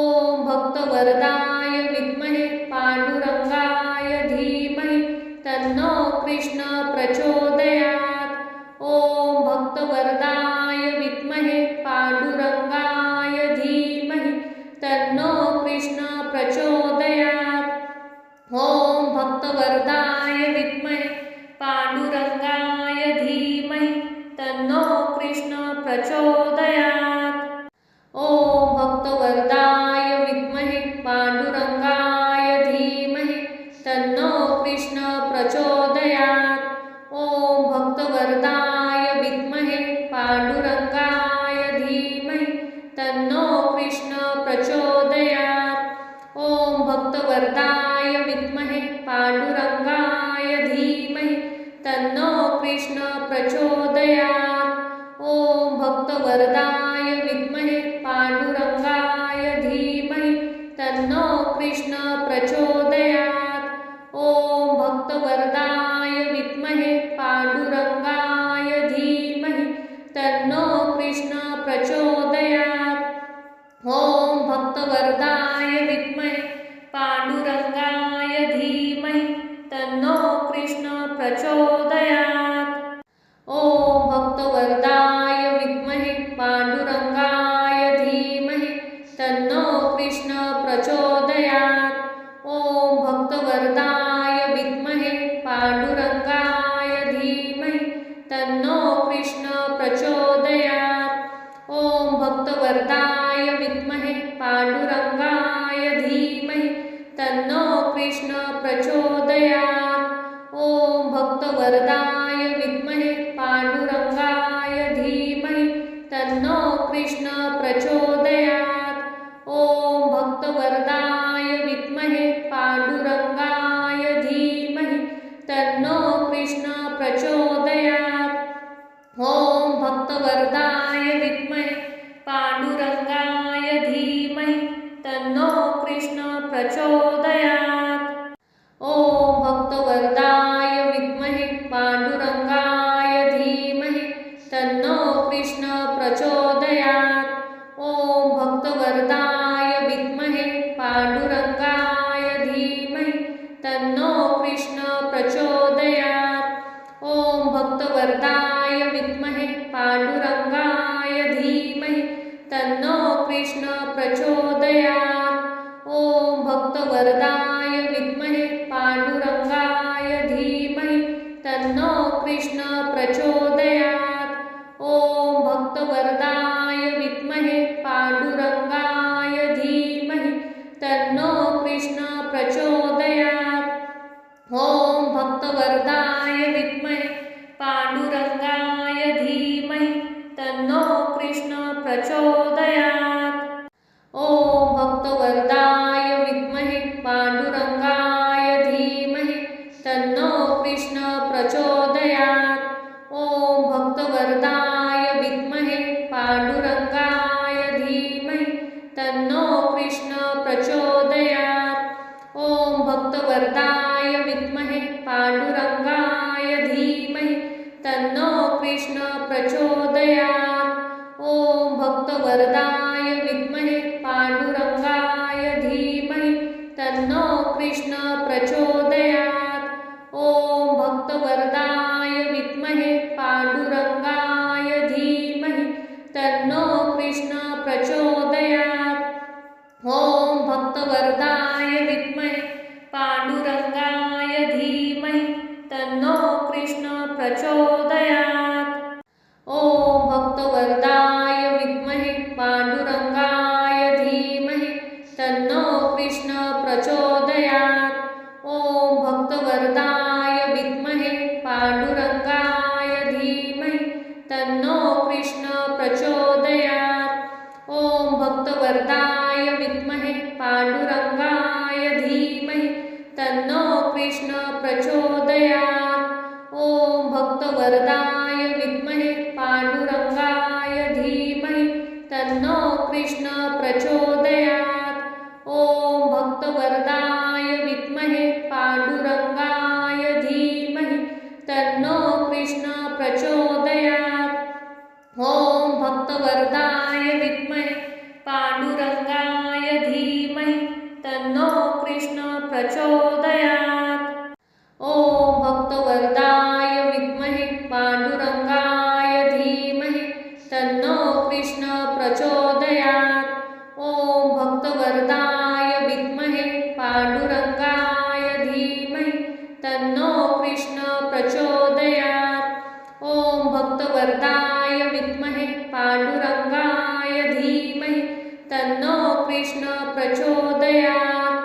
ओम भक्तवरदाय विद्महे पांडुरंगाय धीमहि तन्नो कृष्ण प्रचोदयात्। ओम भक्तवरदाय विद्महे पांडुरंगाय धीमहि तन्नो कृष्ण प्रचोदयात्। ओम भक्तवरदाय विद्महे पांडुरंगाय धीमहि तन्नो कृष्ण प्रचोदयात्। ओम भक्तवरदाय विद्महे पांडुरंगाय धीमहि तन्नो कृष्ण प्रचोदयात्। ओम भक्तवरदाय विद्महे पांडुरंगाय धीमहि तन्नो कृष्ण प्रचोदयात्। ओम भक्तवरदाय विद्महे पांडुरंगाय धीमहि तन्नो कृष्ण प्रचोदयात्। ओम भक्तवरदाय विद्महे पांडुरंगाय धीमहि तन्नो कृष्ण प्रचोदयात्। ओम भक्तवरदाय विद्महे पांडुरंगाय धीमहि तन्नो कृष्ण प्रचोदयात्। ओम भक्तवरदाय विद्महे पांडुरंगाय धीमहि ॐ भक्तवरदाय विद्महे पांडुरंगाय धीमहि तन्नो कृष्ण प्रचोदयात्। ॐ भक्तवरदाय विद्महे पांडुरंगाय धीमहि तन्नो कृष्ण प्रचोदयात्। ॐ भक्तवरदाय विद्महे पांडुरंगाय धीमहि तन्नो कृष्ण प्रचोदयात्। ॐ भक्तवरदाय विद्महे पांडुरंगाय धीमहि तन्नो कृष्ण प्रचोदयात्। ॐ भक्तवरदाय विद्महे पांडुरंगाय धीमहि तन्नो कृष्ण प्रचोदयात्। ॐ भक्तवरदाय विद्महे पांडुरंगाय धीमहि तन्नो कृष्ण प्रचोदयात्। ॐ भक्तवरदाय विद्महे पांडुरंगाय धीमहि तन्नो कृष्ण प्रचोदयात्। ॐ भक्तवरदाय विद्महे पांडुरंगाय धीमहि तन्नो कृष्ण प्रचोदयात्। ॐ भक्तवरदाय विद्महे पांडुरंगाय धीमहि तन्नो कृष्ण प्रचोदयात्। ॐ भक्तवरदाय विद्महे पांडुरंगाय धीमहि तन्नो कृष्ण प्रचोदयात्। ॐ भक्तवरदाय विद्महे पांडुरंगाय धीमहि तन्नो कृष्ण प्रचोदयात्। ॐ भक्तवरदाय विद्महे पांडुरंगाय धीमहि तन्नो कृष्ण प्रचोदयात्। ॐ भक्तवरदाय विद्महे पांडुरंगाय धीमहि तन्नो कृष्ण प्रचोदयात्। ॐ भक्तवरदाय विद्महे पांडुरंगाय धीमहि तन्नो कृष्ण प्रचोदयात्। ॐ भक्तवरदाय विद्महे पांडुरंगाय धीमहि तन्नो कृष्ण प्रचोदयात्। ॐ भक्तवरदाय विद्महे पांडुरंगाय धीमहि तन्नो कृष्ण प्रचोदयात्। ॐ भक्तवरदाय विद्महे पांडुरंगाय धीमहि तन्नो कृष्ण प्रचोदयात्। ॐ भक्तवरदाय विद्महे पांडुरंगाय धीमहि तन्नो कृष्ण प्रचोदयात्। ॐ भक्तवरदाय विद्महे पांडुरंगाय धीमहि तन्नो कृष्ण प्रचोदयात्। ॐ भक्तवरदाय विद्महे पांडुरंगाय धीमहि तन्नो कृष्ण प्रचोदयात्। ॐ भक्तवरदाय विद्महे पांडुरंगाय धीमहि तन्नो कृष्ण प्रचोदयात्। ॐ भक्तवरदाय विद्महे पांडुरंगाय धीमहि तन्नो कृष्ण प्रचोदयात्। ॐ भक्तवरदाय विद्महे पांडुरंगाय धीमहि तन्नो कृष्ण प्रचोदयात्। ॐ भक्तवरदाय विद्महे पांडुरंगाय धीमहि तन्नो कृष्ण प्रचोदयात्। ॐ भक्तवरदाय विद्महे पांडुरंगाय धीमहि तन्नो कृष्ण प्रचोदयात्। ॐ भक्तवरदाय विद्महे पांडुरंगाय धीमहि तन्नो कृष्ण प्रचोदयात्।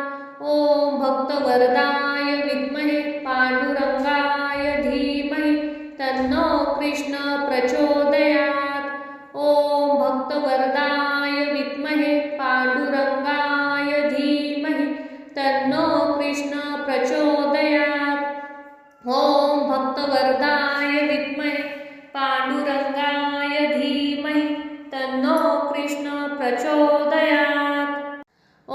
ॐ भक्तवरदाय विद्महे पांडुरंगाय धीमहि तन्नो कृष्ण प्रचोदयात्। ॐ भक्तवरदाय विद्महे पांडुरंगाय धीमहि तन्नो कृष्ण प्रचोदयात्। ॐ भक्तवरदाय विद्महे पांडुरंगाय धीमहि तन्नो कृष्ण प्रचोदयात्। ॐ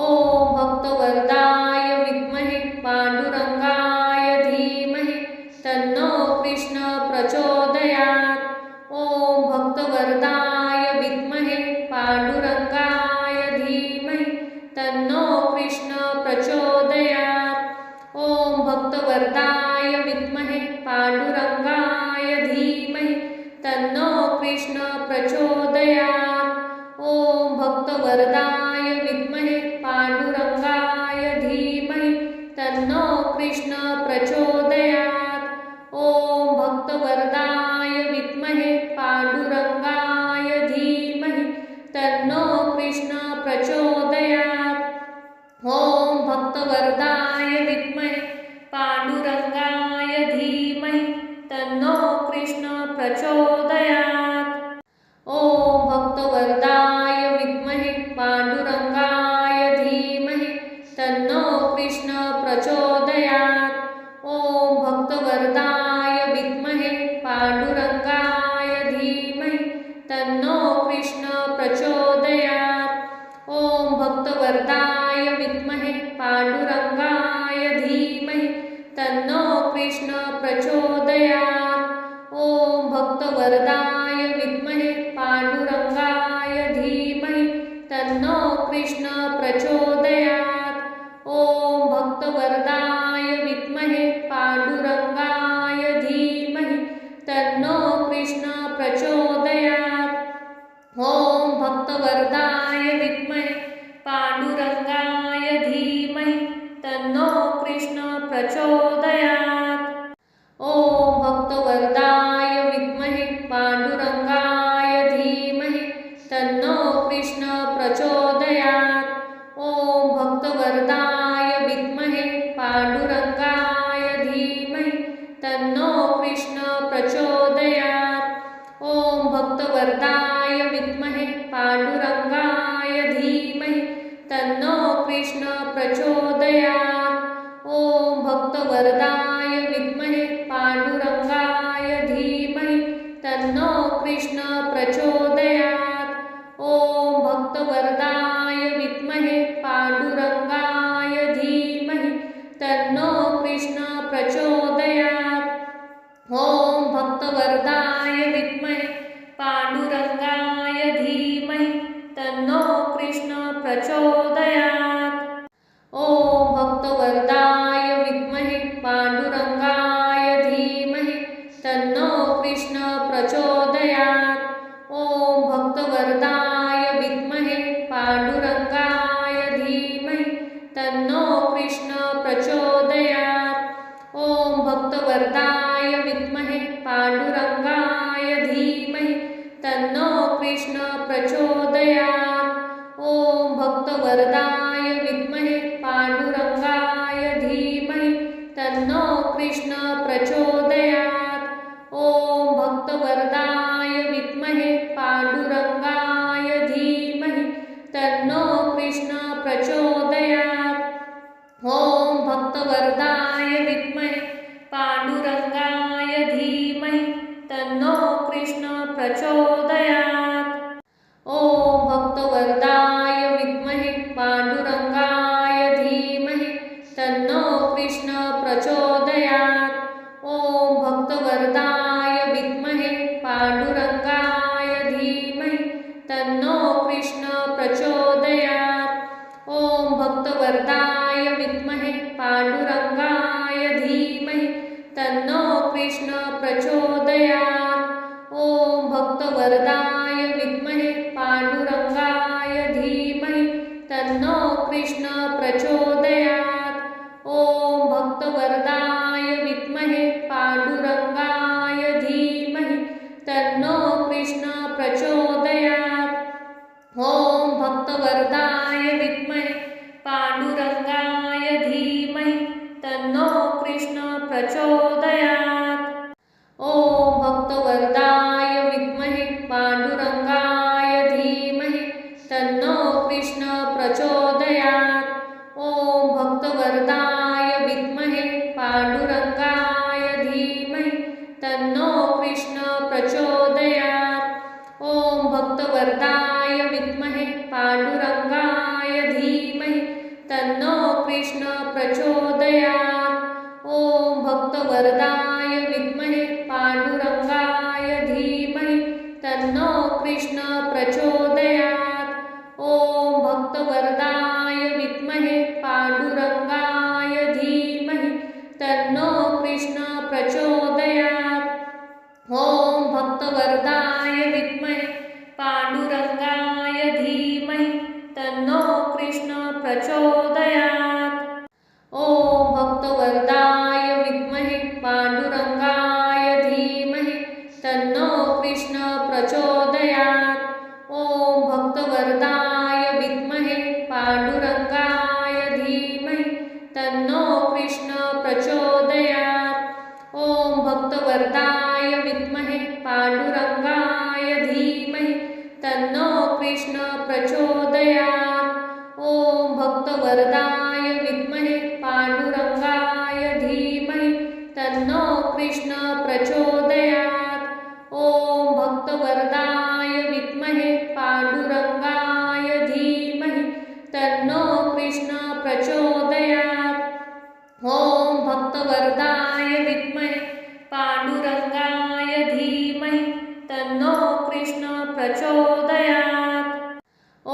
भक्तवरदाय विद्महे पांडुरंगाय धीमहि तन्नो कृष्ण प्रचोदयात्। ॐ भक्तवरदाय विद्महे पांडुरंगाय धीमहि तन्नो कृष्ण प्रचोदयात्। ॐ भक्तवरदाय विद्महे पांडुरंगाय धीमहि तन्नो कृष्ण प्रचोदयात्। ॐ भक्तवरदाय विद्महे पांडुरंगाय धीमहि कृष्ण प्रचोदयात्। ॐ भक्तवरदाय विद्महे पांडुरंगाय धीमहि तन्नो कृष्ण प्रचोदयात्। ॐ भक्तवरदाय विद्महे पांडुरंगाय धीमहि तन्नो कृष्ण प्रचोदयात्। ॐ भक्तवरदाय विद्महे पांडुरंगाय धीमहि तन्नो कृष्ण प्रचोदयात्। ॐ भक्तवरदाय विद्महे पांडुरंगाय धीमहि तन्नो कृष्ण प्रचोदयात्। ॐ भक्तवरदाय विद्महे पांडुरंगाय धीमहि तन्नो कृष्ण प्रचोदयात्। ॐ भक्तवरदाय विद्महे पांडुरंगाय धीमहि तन्नो कृष्ण प्रचोदयात्। ॐ भक्तवरदाय विद्महे पांडुरंगाय धीमहि तन्नो कृष्ण प्रचोदयात्। ॐ भक्तवरदाय विद्महे पांडुरंगाय धीमहि तन्नो कृष्ण प्रचोदयात्। ॐ भक्तवरदाय विद्महे पांडुरंगाय धीमहि तन्नो कृष्ण प्रचोदयात्। ॐ भक्तवरदाय विद्महे पांडुरंगाय धीमहि तन्नो कृष्ण प्रचोदयात्। ॐ भक्तवरदाय विद्महे पांडुरंगाय धीमहि तन्नो कृष्ण प्रचोदयात्। ॐ भक्तवरदाय विद्महे पांडुरंगाय धीमहि तन्नो कृष्ण प्रचोदयात्। ॐ भक्तवरदाय विद्महे पांडुरंगाय धीमहि तन्नो कृष्ण प्रचोदयात्। ॐ भक्तवरदाय विद्महे पांडुरंगाय धीमहि तन्नो कृष्ण प्रचोदयात्। ॐ भक्तवरदाय विद्महे पांडुरंगाय धीमहि तन्नो कृष्ण प्रचोदयात्। ॐ भक्तवरदाय विद्महे पांडुरंगाय धीमहि तन्नो कृष्ण प्रचोदयात्। ॐ भक्तवरदाय विद्महे पांडुरंगाय धीमहि तन्नो कृष्ण प्रचोदयात्। ॐ भक्तवरदाय विद्महे पांडुरंगाय धीमहि तन्नो कृष्ण प्रचोदयात्। ॐ भक्तवरदाय विद्महे पांडुरंगाय धीमहि तन्नो कृष्ण प्रचोदयात्। ॐ भक्तवरदाय विद्महे पांडुरंगाय धीमहि तन्नो कृष्ण प्रचोदयात्। ॐ भक्तवरदाय विद्महे पांडुरंगाय धीमहि तन्नो कृष्ण प्रचोदयात्। ॐ भक्तवरदाय विद्महे पांडुरंगाय धीमहि तन्नो कृष्ण प्रचोदयात्। ॐ भक्तवरदाय विद्महे पांडुरंगाय धीमहि तन्नो कृष्ण प्रचोदयात्। ॐ भक्तवरदाय विद्महे पांडुरंगाय धीमहि तन्नो कृष्ण प्रचोदयात्। ॐ भक्तवरदाय विद्महे पांडुरंगाय धीमहि तन्नो कृष्ण प्रचोदयात्। ॐ भक्तवरदाय विद्महे पांडुरंगाय धीमहि तन्नो कृष्ण प्रचोदयात्। ॐ भक्तवरदाय विद्महे पांडुरंगाय धीमहि तन्नो कृष्ण प्रचोदयात्। ॐ भक्तवरदाय विद्महे पांडुरंगाय धीमहि तन्नो कृष्ण प्रचोदयात्। ॐ भक्तवरदाय विद्महे पांडुरंगाय धीमहि तन्नो कृष्ण प्रचोदयात्। ॐ भक्तवरदाय विद्महे पांडुरंगाय धीमहि तन्नो कृष्ण प्रचोदयात्। ॐ भक्तवरदाय विद्महे पांडुरंगाय धीमहि तन्नो कृष्ण प्रचोदयात्। ॐ भक्तवरदाय विद्महे पांडुरंगाय धीमहि तन्नो कृष्ण प्रचोदयात्। ॐ भक्तवरदाय तन्नो कृष्ण प्रचोदयात्। ॐ भक्तवरदाय विद्महे पांडुरंगाय धीमहि तन्नो कृष्ण प्रचोदयात्। ॐ भक्तवरदाय विद्महे पांडुरंगाय धीमहि तन्नो कृष्ण प्रचोदयात्। ॐ भक्तवरदाय विद्महे पांडुरंगाय धीमहि तन्नो कृष्ण प्रचोदयात्। ॐ भक्तवरदाय विद्महे पांडुरंगाय धीमहि तन्नो कृष्ण प्रचोदयात्। ॐ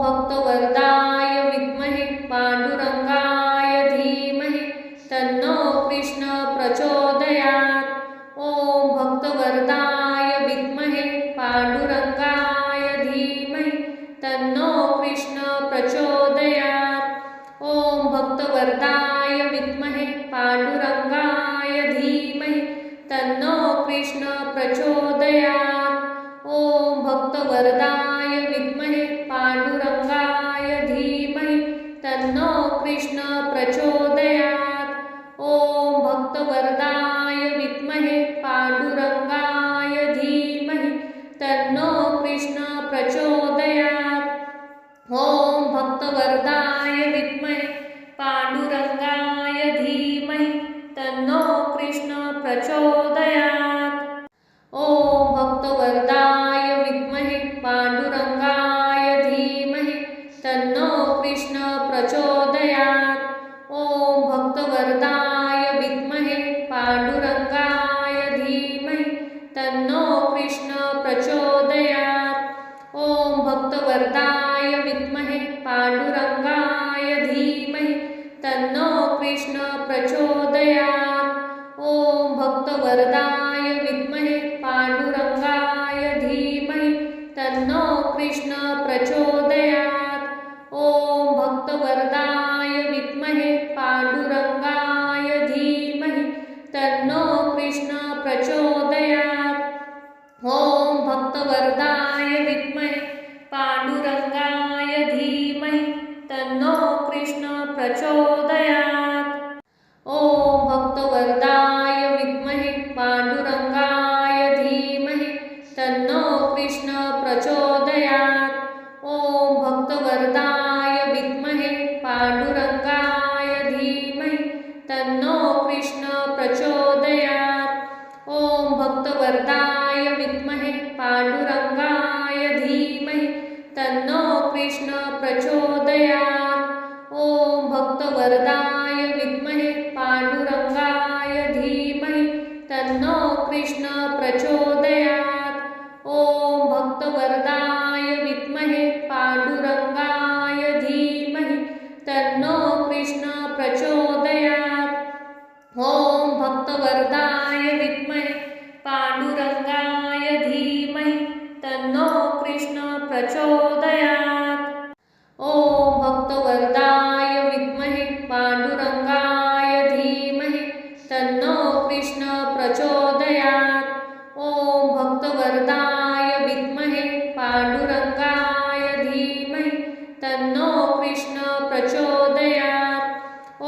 भक्तवरदाय विद्महे पांडुरंगाय धीमहि तन्नो कृष्ण प्रचोदयात्। ॐ भक्तवरदाय विद्महे पांडुरंगाय धीमहि तन्नो कृष्ण प्रचोदयात्। ॐ भक्तवरदाय विद्महे पांडुरंगाय धीमहि तन्नो कृष्ण प्रचोदयात्। ॐ भक्तवरदाय विद्महे पांडुरंगाय धीमहि तन्नो कृष्ण प्रचोदयात्। ॐ भक्तवरदाय विद्महे पांडुरंगाय धीमहि तन्नो कृष्ण प्रचोदयात्। ॐ भक्तवरदाय विद्महे पांडुरंगाय धीमहि तन्नो कृष्ण प्रचोदयात्। ॐ भक्तवरदाय विद्महे पांडुरंगाय धीमहि तन्नो कृष्ण प्रचोदयात्। ॐ भक्तवरदाय विद्महे पांडुरंगाय धीमहि तन्नो कृष्ण प्रचोदयात्। ॐ भक्तवरदाय विद्महे पांडुरंगाय धीमहि तन्नो कृष्ण प्रचोदयात्। ॐ भक्तवरदाय विद्महे पांडुरंगाय धीमहि तन्नो कृष्ण प्रचोदयात्। ॐ भक्तवरदाय विद्महे पांडुरंगाय धीमहि तन्नो कृष्ण प्रचोदयात्। ॐ भक्तवरदाय विद्महे पांडुरंगाय धीमहि तन्नो कृष्ण प्रचोदयात्। ॐ भक्तवरदाय विद्महे पांडुरंगाय धीमहि तन्नो कृष्ण प्रचोदयात्। ॐ भक्तवरदाय विद्महे पांडुरंगाय धीमहि तन्नो कृष्ण प्रचोदयात्। ॐ भक्तवरदाय विद्महे पांडुरंगाय धीमहि तन्नो कृष्ण प्रचोदयात्। ॐ भक्तवरदाय विद्महे पांडुरंगाय धीमहि तन्नो कृष्ण प्रचोदयात्। ॐ भक्तवरदाय विद्महे पांडुरंगाय धीमहि तन्नो कृष्ण प्रचोदयात्। ॐ भक्तवरदाय विद्महे पांडुरंगाय धीमहि तन्नो कृष्ण प्रचोदयात्। ॐ भक्तवरदाय विद्महे पांडुरंगाय धीमहि तन्नो कृष्ण प्रचोदयात्। ॐ भक्तवरदाय विद्महे पांडुरंगाय धीमहि तन्नो कृष्ण प्रचोदयात्।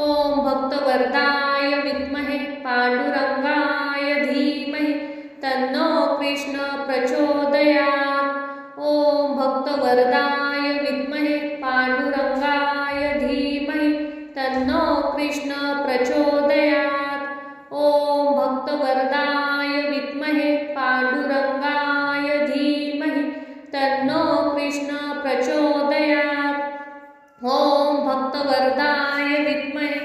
ॐ भक्तवरदाय विद्महे पांडुरंगाय धीमहि तन्नो कृष्ण प्रचोदयात्। ॐ भक्तवरदाय विद्महे पांडुरंगाय धीमहि तन्नो कृष्ण प्रचोदयात्। ॐ भक्तवरदाय विद्महे पांडुरंगाय धीमहि तन्नो कृष्ण प्रचोदयात्। ॐ भक्तवरदाय विद्महे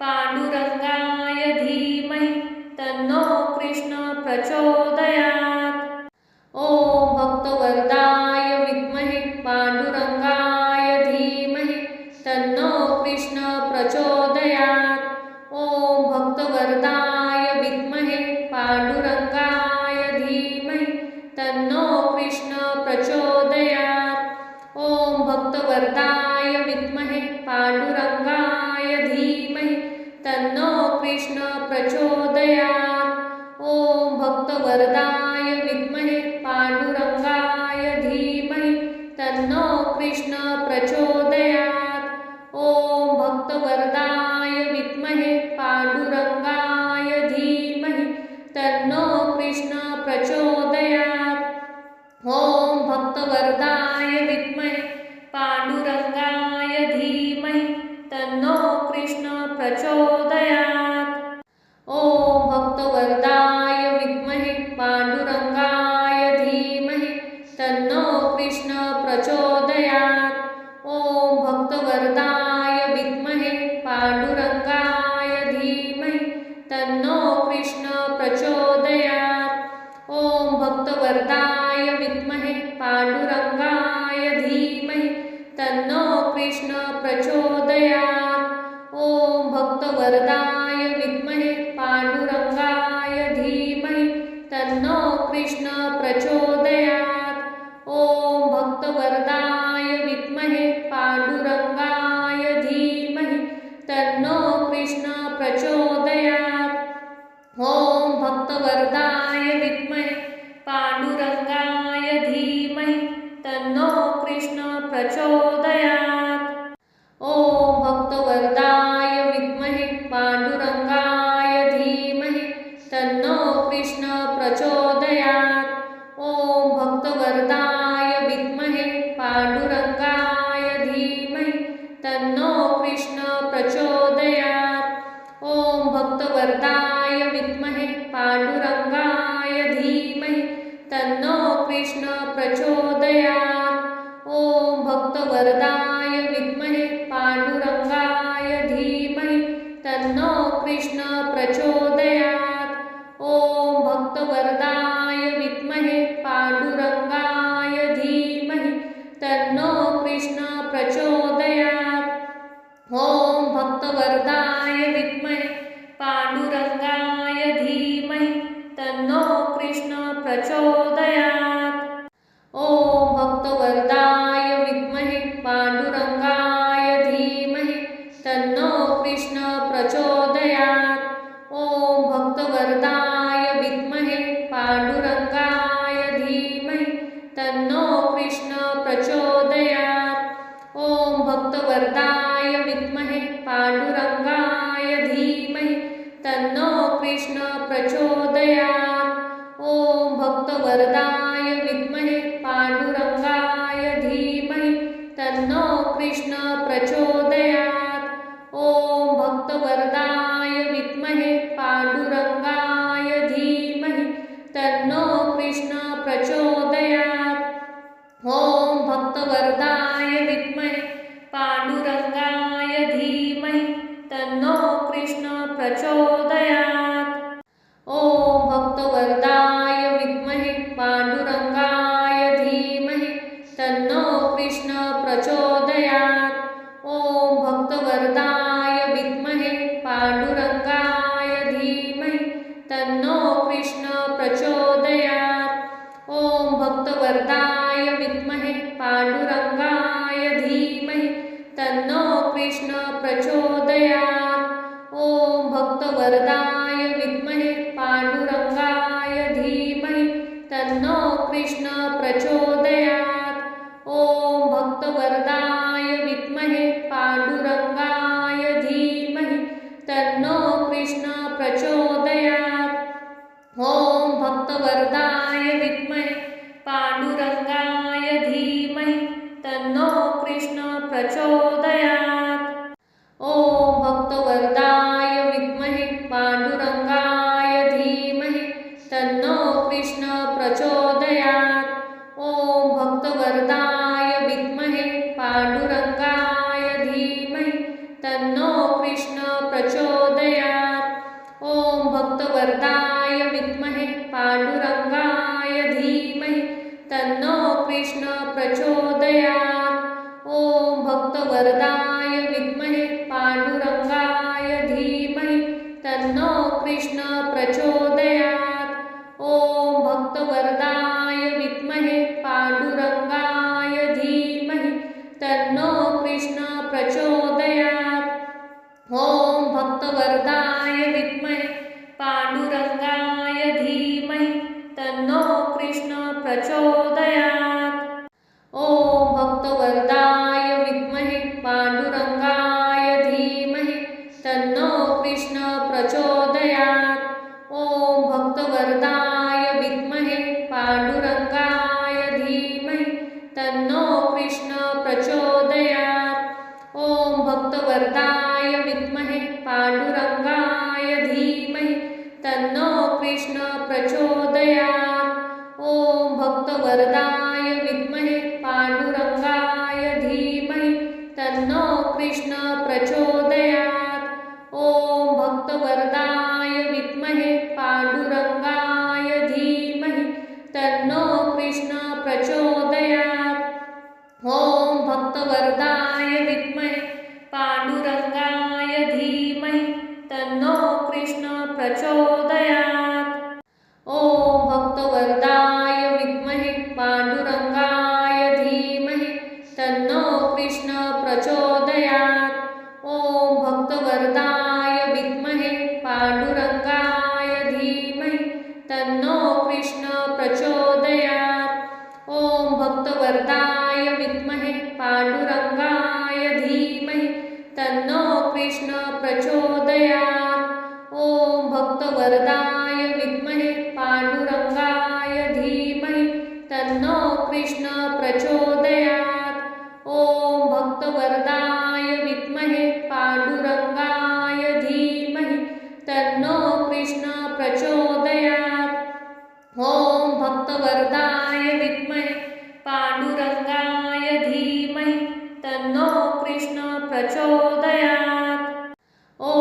पांडुरंगाय धीमहि तन्नो कृष्ण प्रचोदयात्। ॐ भक्तवरदाय विद्महे पांडुरंगाय धीमहि तन्नो कृष्ण प्रचोदयात्। ॐ भक्तवरदाय विद्महे पांडुरंगाय धीमहि तन्नो कृष्ण प्रचोदयात्। ॐ भक्तवरदाय विद्महे पांडुरंगाय धीमहि तन्नो कृष्ण प्रचोदयात्। ॐ भक्तवरदाय विद्महे पांडुरंगाय धीमहि तन्नो कृष्ण प्रचोदयात्। ॐ भक्तवरदाय प्रचोदयात्। ॐ भक्तवरदाय विद्महे पांडुरंगाय धीमहि तन्नो कृष्ण प्रचोदयात्। ॐ भक्तवरदाय विद्महे पांडुरंगाय धीमहि तन्नो कृष्ण प्रचोदयात्। ॐ भक्तवरदाय विद्महे पांडुरंगाय धीमहि तन्नो कृष्ण प्रचोदयात्। ॐ भक्तवरदाय विद्महे पांडुरंगाय धीमहि तन्नो कृष्ण प्रचोदयात्। ॐ भक्तवरदाय विद्महे पांडुरंगाय धीमहि तन्नो कृष्ण प्रचोदयात्। ॐ भक्तवरदाय विद्महे पांडुरंगाय धीमहि तन्नो कृष्ण प्रचोदयात्। ॐ भक्तवरदाय विद्महे पांडुरंगाय धीमहि तन्नो कृष्ण प्रचोदयात्। ॐ भक्तवरदाय विद्महे पांडुरंगाय धीमहि तन्नो कृष्ण प्रचोदयात्। ॐ भक्तवरदाय विद्महे पांडुरंगाय धीमहि तन्नो कृष्ण प्रचोदयात्। ॐ भक्तवरदाय विद्महे पांडुरंगाय धीमहि तन्नो कृष्ण प्रचोदयात्। ॐ भक्तवरदाय विद्महे पांडुरंगाय धीमहि तन्नो कृष्ण प्रचोदयात्। ॐ भक्तवरदाय विद्महे पांडुरंगाय धीमहि तन्नो कृष्ण प्रचोदयात्। ॐ भक्तवरदाय विद्महे पांडुरंगाय धीमहि तन्नो कृष्ण प्रचोदयात्। ॐ भक्तवरदाय विद्महे पांडुरंगाय धीमहि तन्नो कृष्ण प्रचोदयात्। ॐ भक्तवरदाय विद्महे पांडुरंगाय धीमहि तन्नो कृष्ण प्रचोदयात्। ॐ भक्तवरदाय विद्महे पांडुरंगाय धीमहि तन्नो कृष्ण प्रचोदयात्। ॐ भक्तवरदाय विद्महे पांडुरंगाय धीमहि तन्नो कृष्ण प्रचोदयात्। ॐ भक्तवरदाय विद्महे पांडुरंगाय धीमहि तन्नो कृष्ण प्रचोदयात्। ॐ भक्तवरदाय विद्महे पांडुरंगाय धीमहि तन्नो कृष्ण प्रचोदयात्। ॐ भक्तवरदाय विद्महे पांडुरंगाय धीमहि तन्नो कृष्ण प्रचोदयात्। ॐ भक्तवरदाय विद्महे पांडुरंगाय धीमहि तन्नो कृष्ण प्रचोदयात्। ॐ भक्तवरदाय विद्महे पांडुरंगाय धीमहि तन्नो कृष्ण प्रचोदयात्। ॐ भक्तवरदाय विद्महे पांडुरंगाय धीमहि तन्नो कृष्ण प्रचोदयात्। ॐ भक्तवरदाय विद्महे पांडुरंगाय धीमहि तन्नो कृष्ण प्रचोदयात्। ॐ भक्तवरदाय विद्महे पांडुरंगाय धीमहि तन्नो कृष्ण प्रचोदयात्। ॐ भक्तवरदाय विद्महे पांडुरंगाय धीमहि तन्नो कृष्ण प्रचोदयात्। ॐ भक्तवरदाय विद्महे पांडुरंगाय धीमहि तन्नो कृष्ण प्रचोदयात्। ॐ भक्तवरदाय विद्महे पांडुरंगाय धीमहि तन्नो कृष्ण प्रचोदयात्। ॐ भक्तवरदाय विद्महे पांडुरंगाय धीमहि तन्नो कृष्ण प्रचोदयात्। ॐ भक्तवरदाय विद्महे पांडुरंगाय धीमहि तन्नो कृष्ण प्रचोदयात्। ॐ भक्तवरदाय विद्महे पांडुरंगाय धीमहि तन्नो कृष्ण प्रचोदयात्। ॐ भक्तवरदाय विद्महे पांडुरंगाय धीमहि तन्नो कृष्ण प्रचोदयात्। ॐ भक्तवरदाय विद्महे पांडुरंगाय प्रचोदयात्। ॐ भक्तवरदाय विद्महे पांडुरंगाय धीमहि तन्नो कृष्ण प्रचोदयात्। ॐ भक्तवरदाय विद्महे पांडुरंगाय धीमहि तन्नो कृष्ण प्रचोदयात्। ॐ भक्तवरदाय विद्महे पांडुरंगाय धीमहि तन्नो कृष्ण प्रचोदयात्। ॐ भक्तवरदाय विद्महे पांडुरंगाय धीमहि तन्नो कृष्ण प्रचोदयात्। ॐ भक्तवरदाय विद्महे पांडुरंगाय धीमहि तन्नो कृष्ण प्रचोदयात्। ॐ भक्तवरदाय विद्महे पांडुरंगाय धीमहि तन्नो कृष्ण प्रचोदयात्। ॐ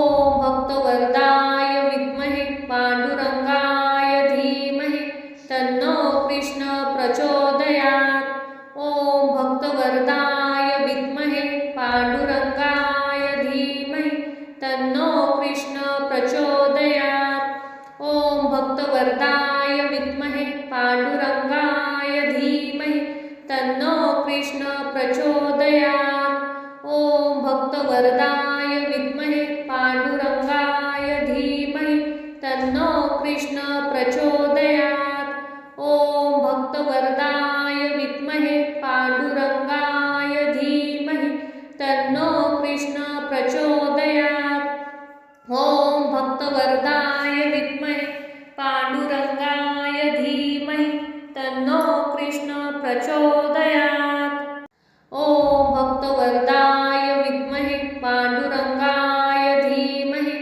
भक्तवरदाय विद्महे पांडुरंगाय धीमहि तन्नो कृष्ण प्रचोदयात्। ॐ भक्तवरदाय विद्महे पांडुरंगाय धीमहि तन्नो कृष्ण प्रचोदयात्। ॐ भक्तवरदाय विद्महे पांडुरंगाय धीमहि तन्नो कृष्ण प्रचोदयात्। ॐ भक्तवरदाय विद्महे पांडुरंगाय धीमहि तन्नो कृष्ण प्रचोदयात्। ॐ भक्तवरदाय विद्महे पांडुरंगाय धीमहि तन्नो कृष्ण प्रचोदयात्। ॐ भक्तवरदाय विद्महे पांडुरंगाय धीमहि तन्नो कृष्ण प्रचोदयात्। ॐ भक्तवरदाय विद्महे पांडुरंगाय धीमहि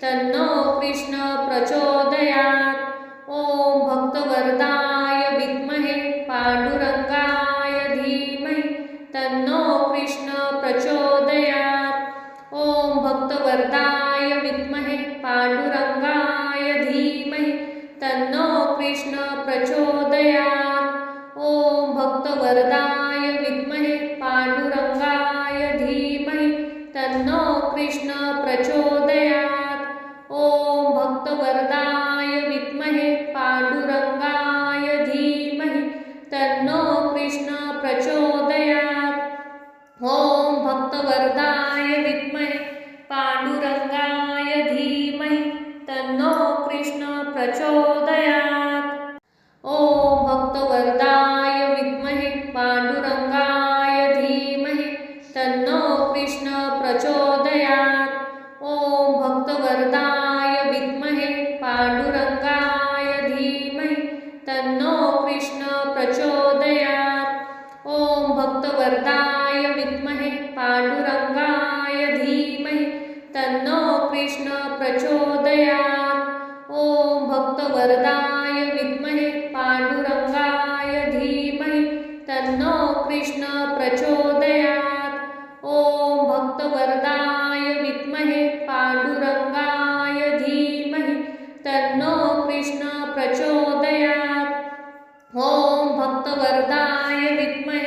तन्नो कृष्ण प्रचोदयात्। ॐ भक्तवरदाय विद्महे पांडुरंगाय धीमहि तन्नो कृष्ण प्रचोदयात्। ॐ भक्तवरदाय विद्महे पांडुरंगाय धीमहि तन्नो कृष्ण प्रचोदयात्। ॐ भक्तवरदाय विद्महे पांडुरंगाय धीमहि तन्नो कृष्ण प्रचोदयात्। ॐ भक्तवरदाय विद्महे पांडुरंगाय धीमहि तन्नो कृष्ण प्रचोदयात्। ॐ भक्तवरदाय विद्महे पांडुरंगाय धीमहि तन्नो कृष्ण प्रचोदयात्। ॐ भक्तवरदाय विद्महे पांडुरंगाय धीमहि तन्नो कृष्ण प्रचोदयात्। ॐ भक्तवरदाय विद्महे पांडुरंगाय धीमहि तन्नो कृष्ण प्रचोदयात्। ॐ भक्तवरदाय विद्महे पांडुरंगाय धीमहि तन्नो कृष्ण प्रचोदयात्। ॐ भक्तवरदाय विद्महे पांडुरंगाय धीमहि तन्नो कृष्ण प्रचोदयात्। ॐ भक्तवरदाय विद्महे पांडुरंगाय धीमहि तन्नो कृष्ण प्रचोदयात्। ॐ भक्तवरदाय विद्महे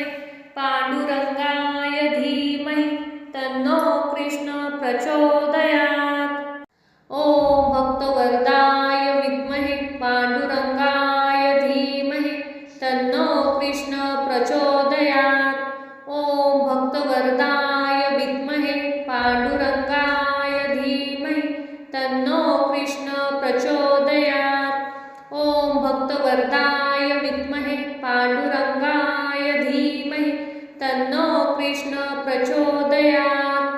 पांडुरंगाय धीमहि तन्नो कृष्ण प्रचोदयात्। ॐ भक्तवरदाय विद्महे पांडुरंगाय धीमहि तन्नो कृष्ण प्रचोदयात्। ॐ भक्तवरदाय विद्महे पांडुरंगाय धीमहि तन्नो कृष्ण प्रचोदयात्। ॐ भक्तवरदाय विद्महे पांडुरंगाय धीमहि तन्नो कृष्ण प्रचोदयात्।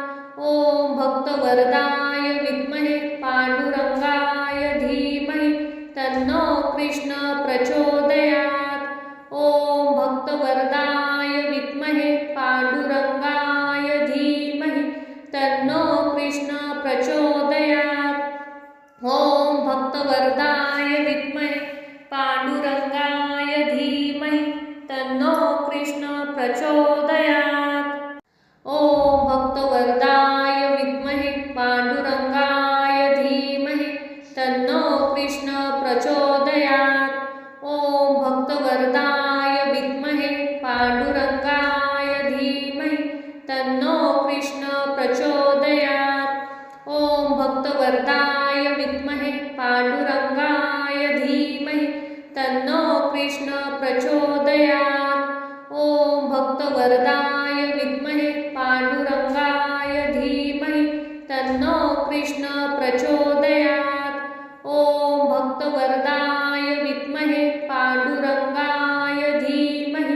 ॐ भक्तवरदाय विद्महे पांडुरंगाय धीमहि तन्नो कृष्ण प्रचोदयात्। ॐ भक्तवरदाय विद्महे पांडुरंगाय धीमहि तन्नो कृष्ण प्रचोदयात्। ॐ भक्तवरदाय विद्महे पांडुरंगाय धीमहि तन्नो कृष्ण प्रचोदयात्। ॐ भक्तवरदाय विद्महे पांडुरंगाय धीमहि तन्नो कृष्ण प्रचोदयात्। ॐ भक्तवरदाय विद्महे पांडुरंगाय धीमहि तन्नो कृष्ण प्रचोदयात्। ॐ भक्तवरदाय विद्महे पांडुरंगाय धीमहि तन्नो कृष्ण प्रचोदयात्। ओम भक्तवरदाय विद्महे पांडुरंगाय धीमहि तन्नो कृष्ण प्रचोदयात्। ओम भक्तवरदाय विद्महे पांडुरंगाय धीमहि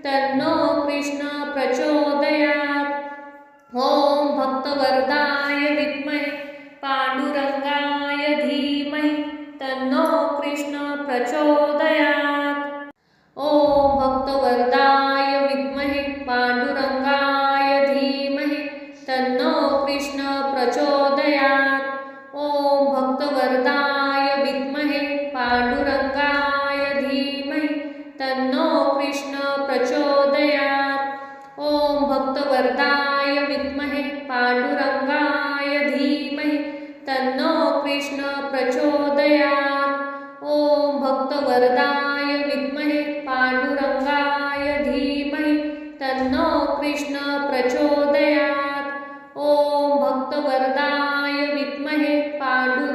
तन्नो कृष्ण प्रचोदयात्। ओम भक्तवरदाय विद्महे पांडुरंगाय धीमहि तन्नो कृष्ण प्रचोदयात्। ओम भक्तवरदाय विद्महे पांडुरंगाय धीमहि तन्नो कृष्ण प्रचोदयात्। ओम भक्तवरदाय विद्महे पांडुरंगाय धीमहि तन्नो कृष्ण प्रचोदयात्। ओम भक्तवरदाय विद्महे पांडुरंगाय धीमहि तन्नो कृष्ण प्रचोदयात्। ओम भक्तवरदाय विद्महे पांडुरंगाय धीमहि तन्नो कृष्ण प्रचोदयात्। ओम भक्तवरदाय विद्महे पांडुरंगाय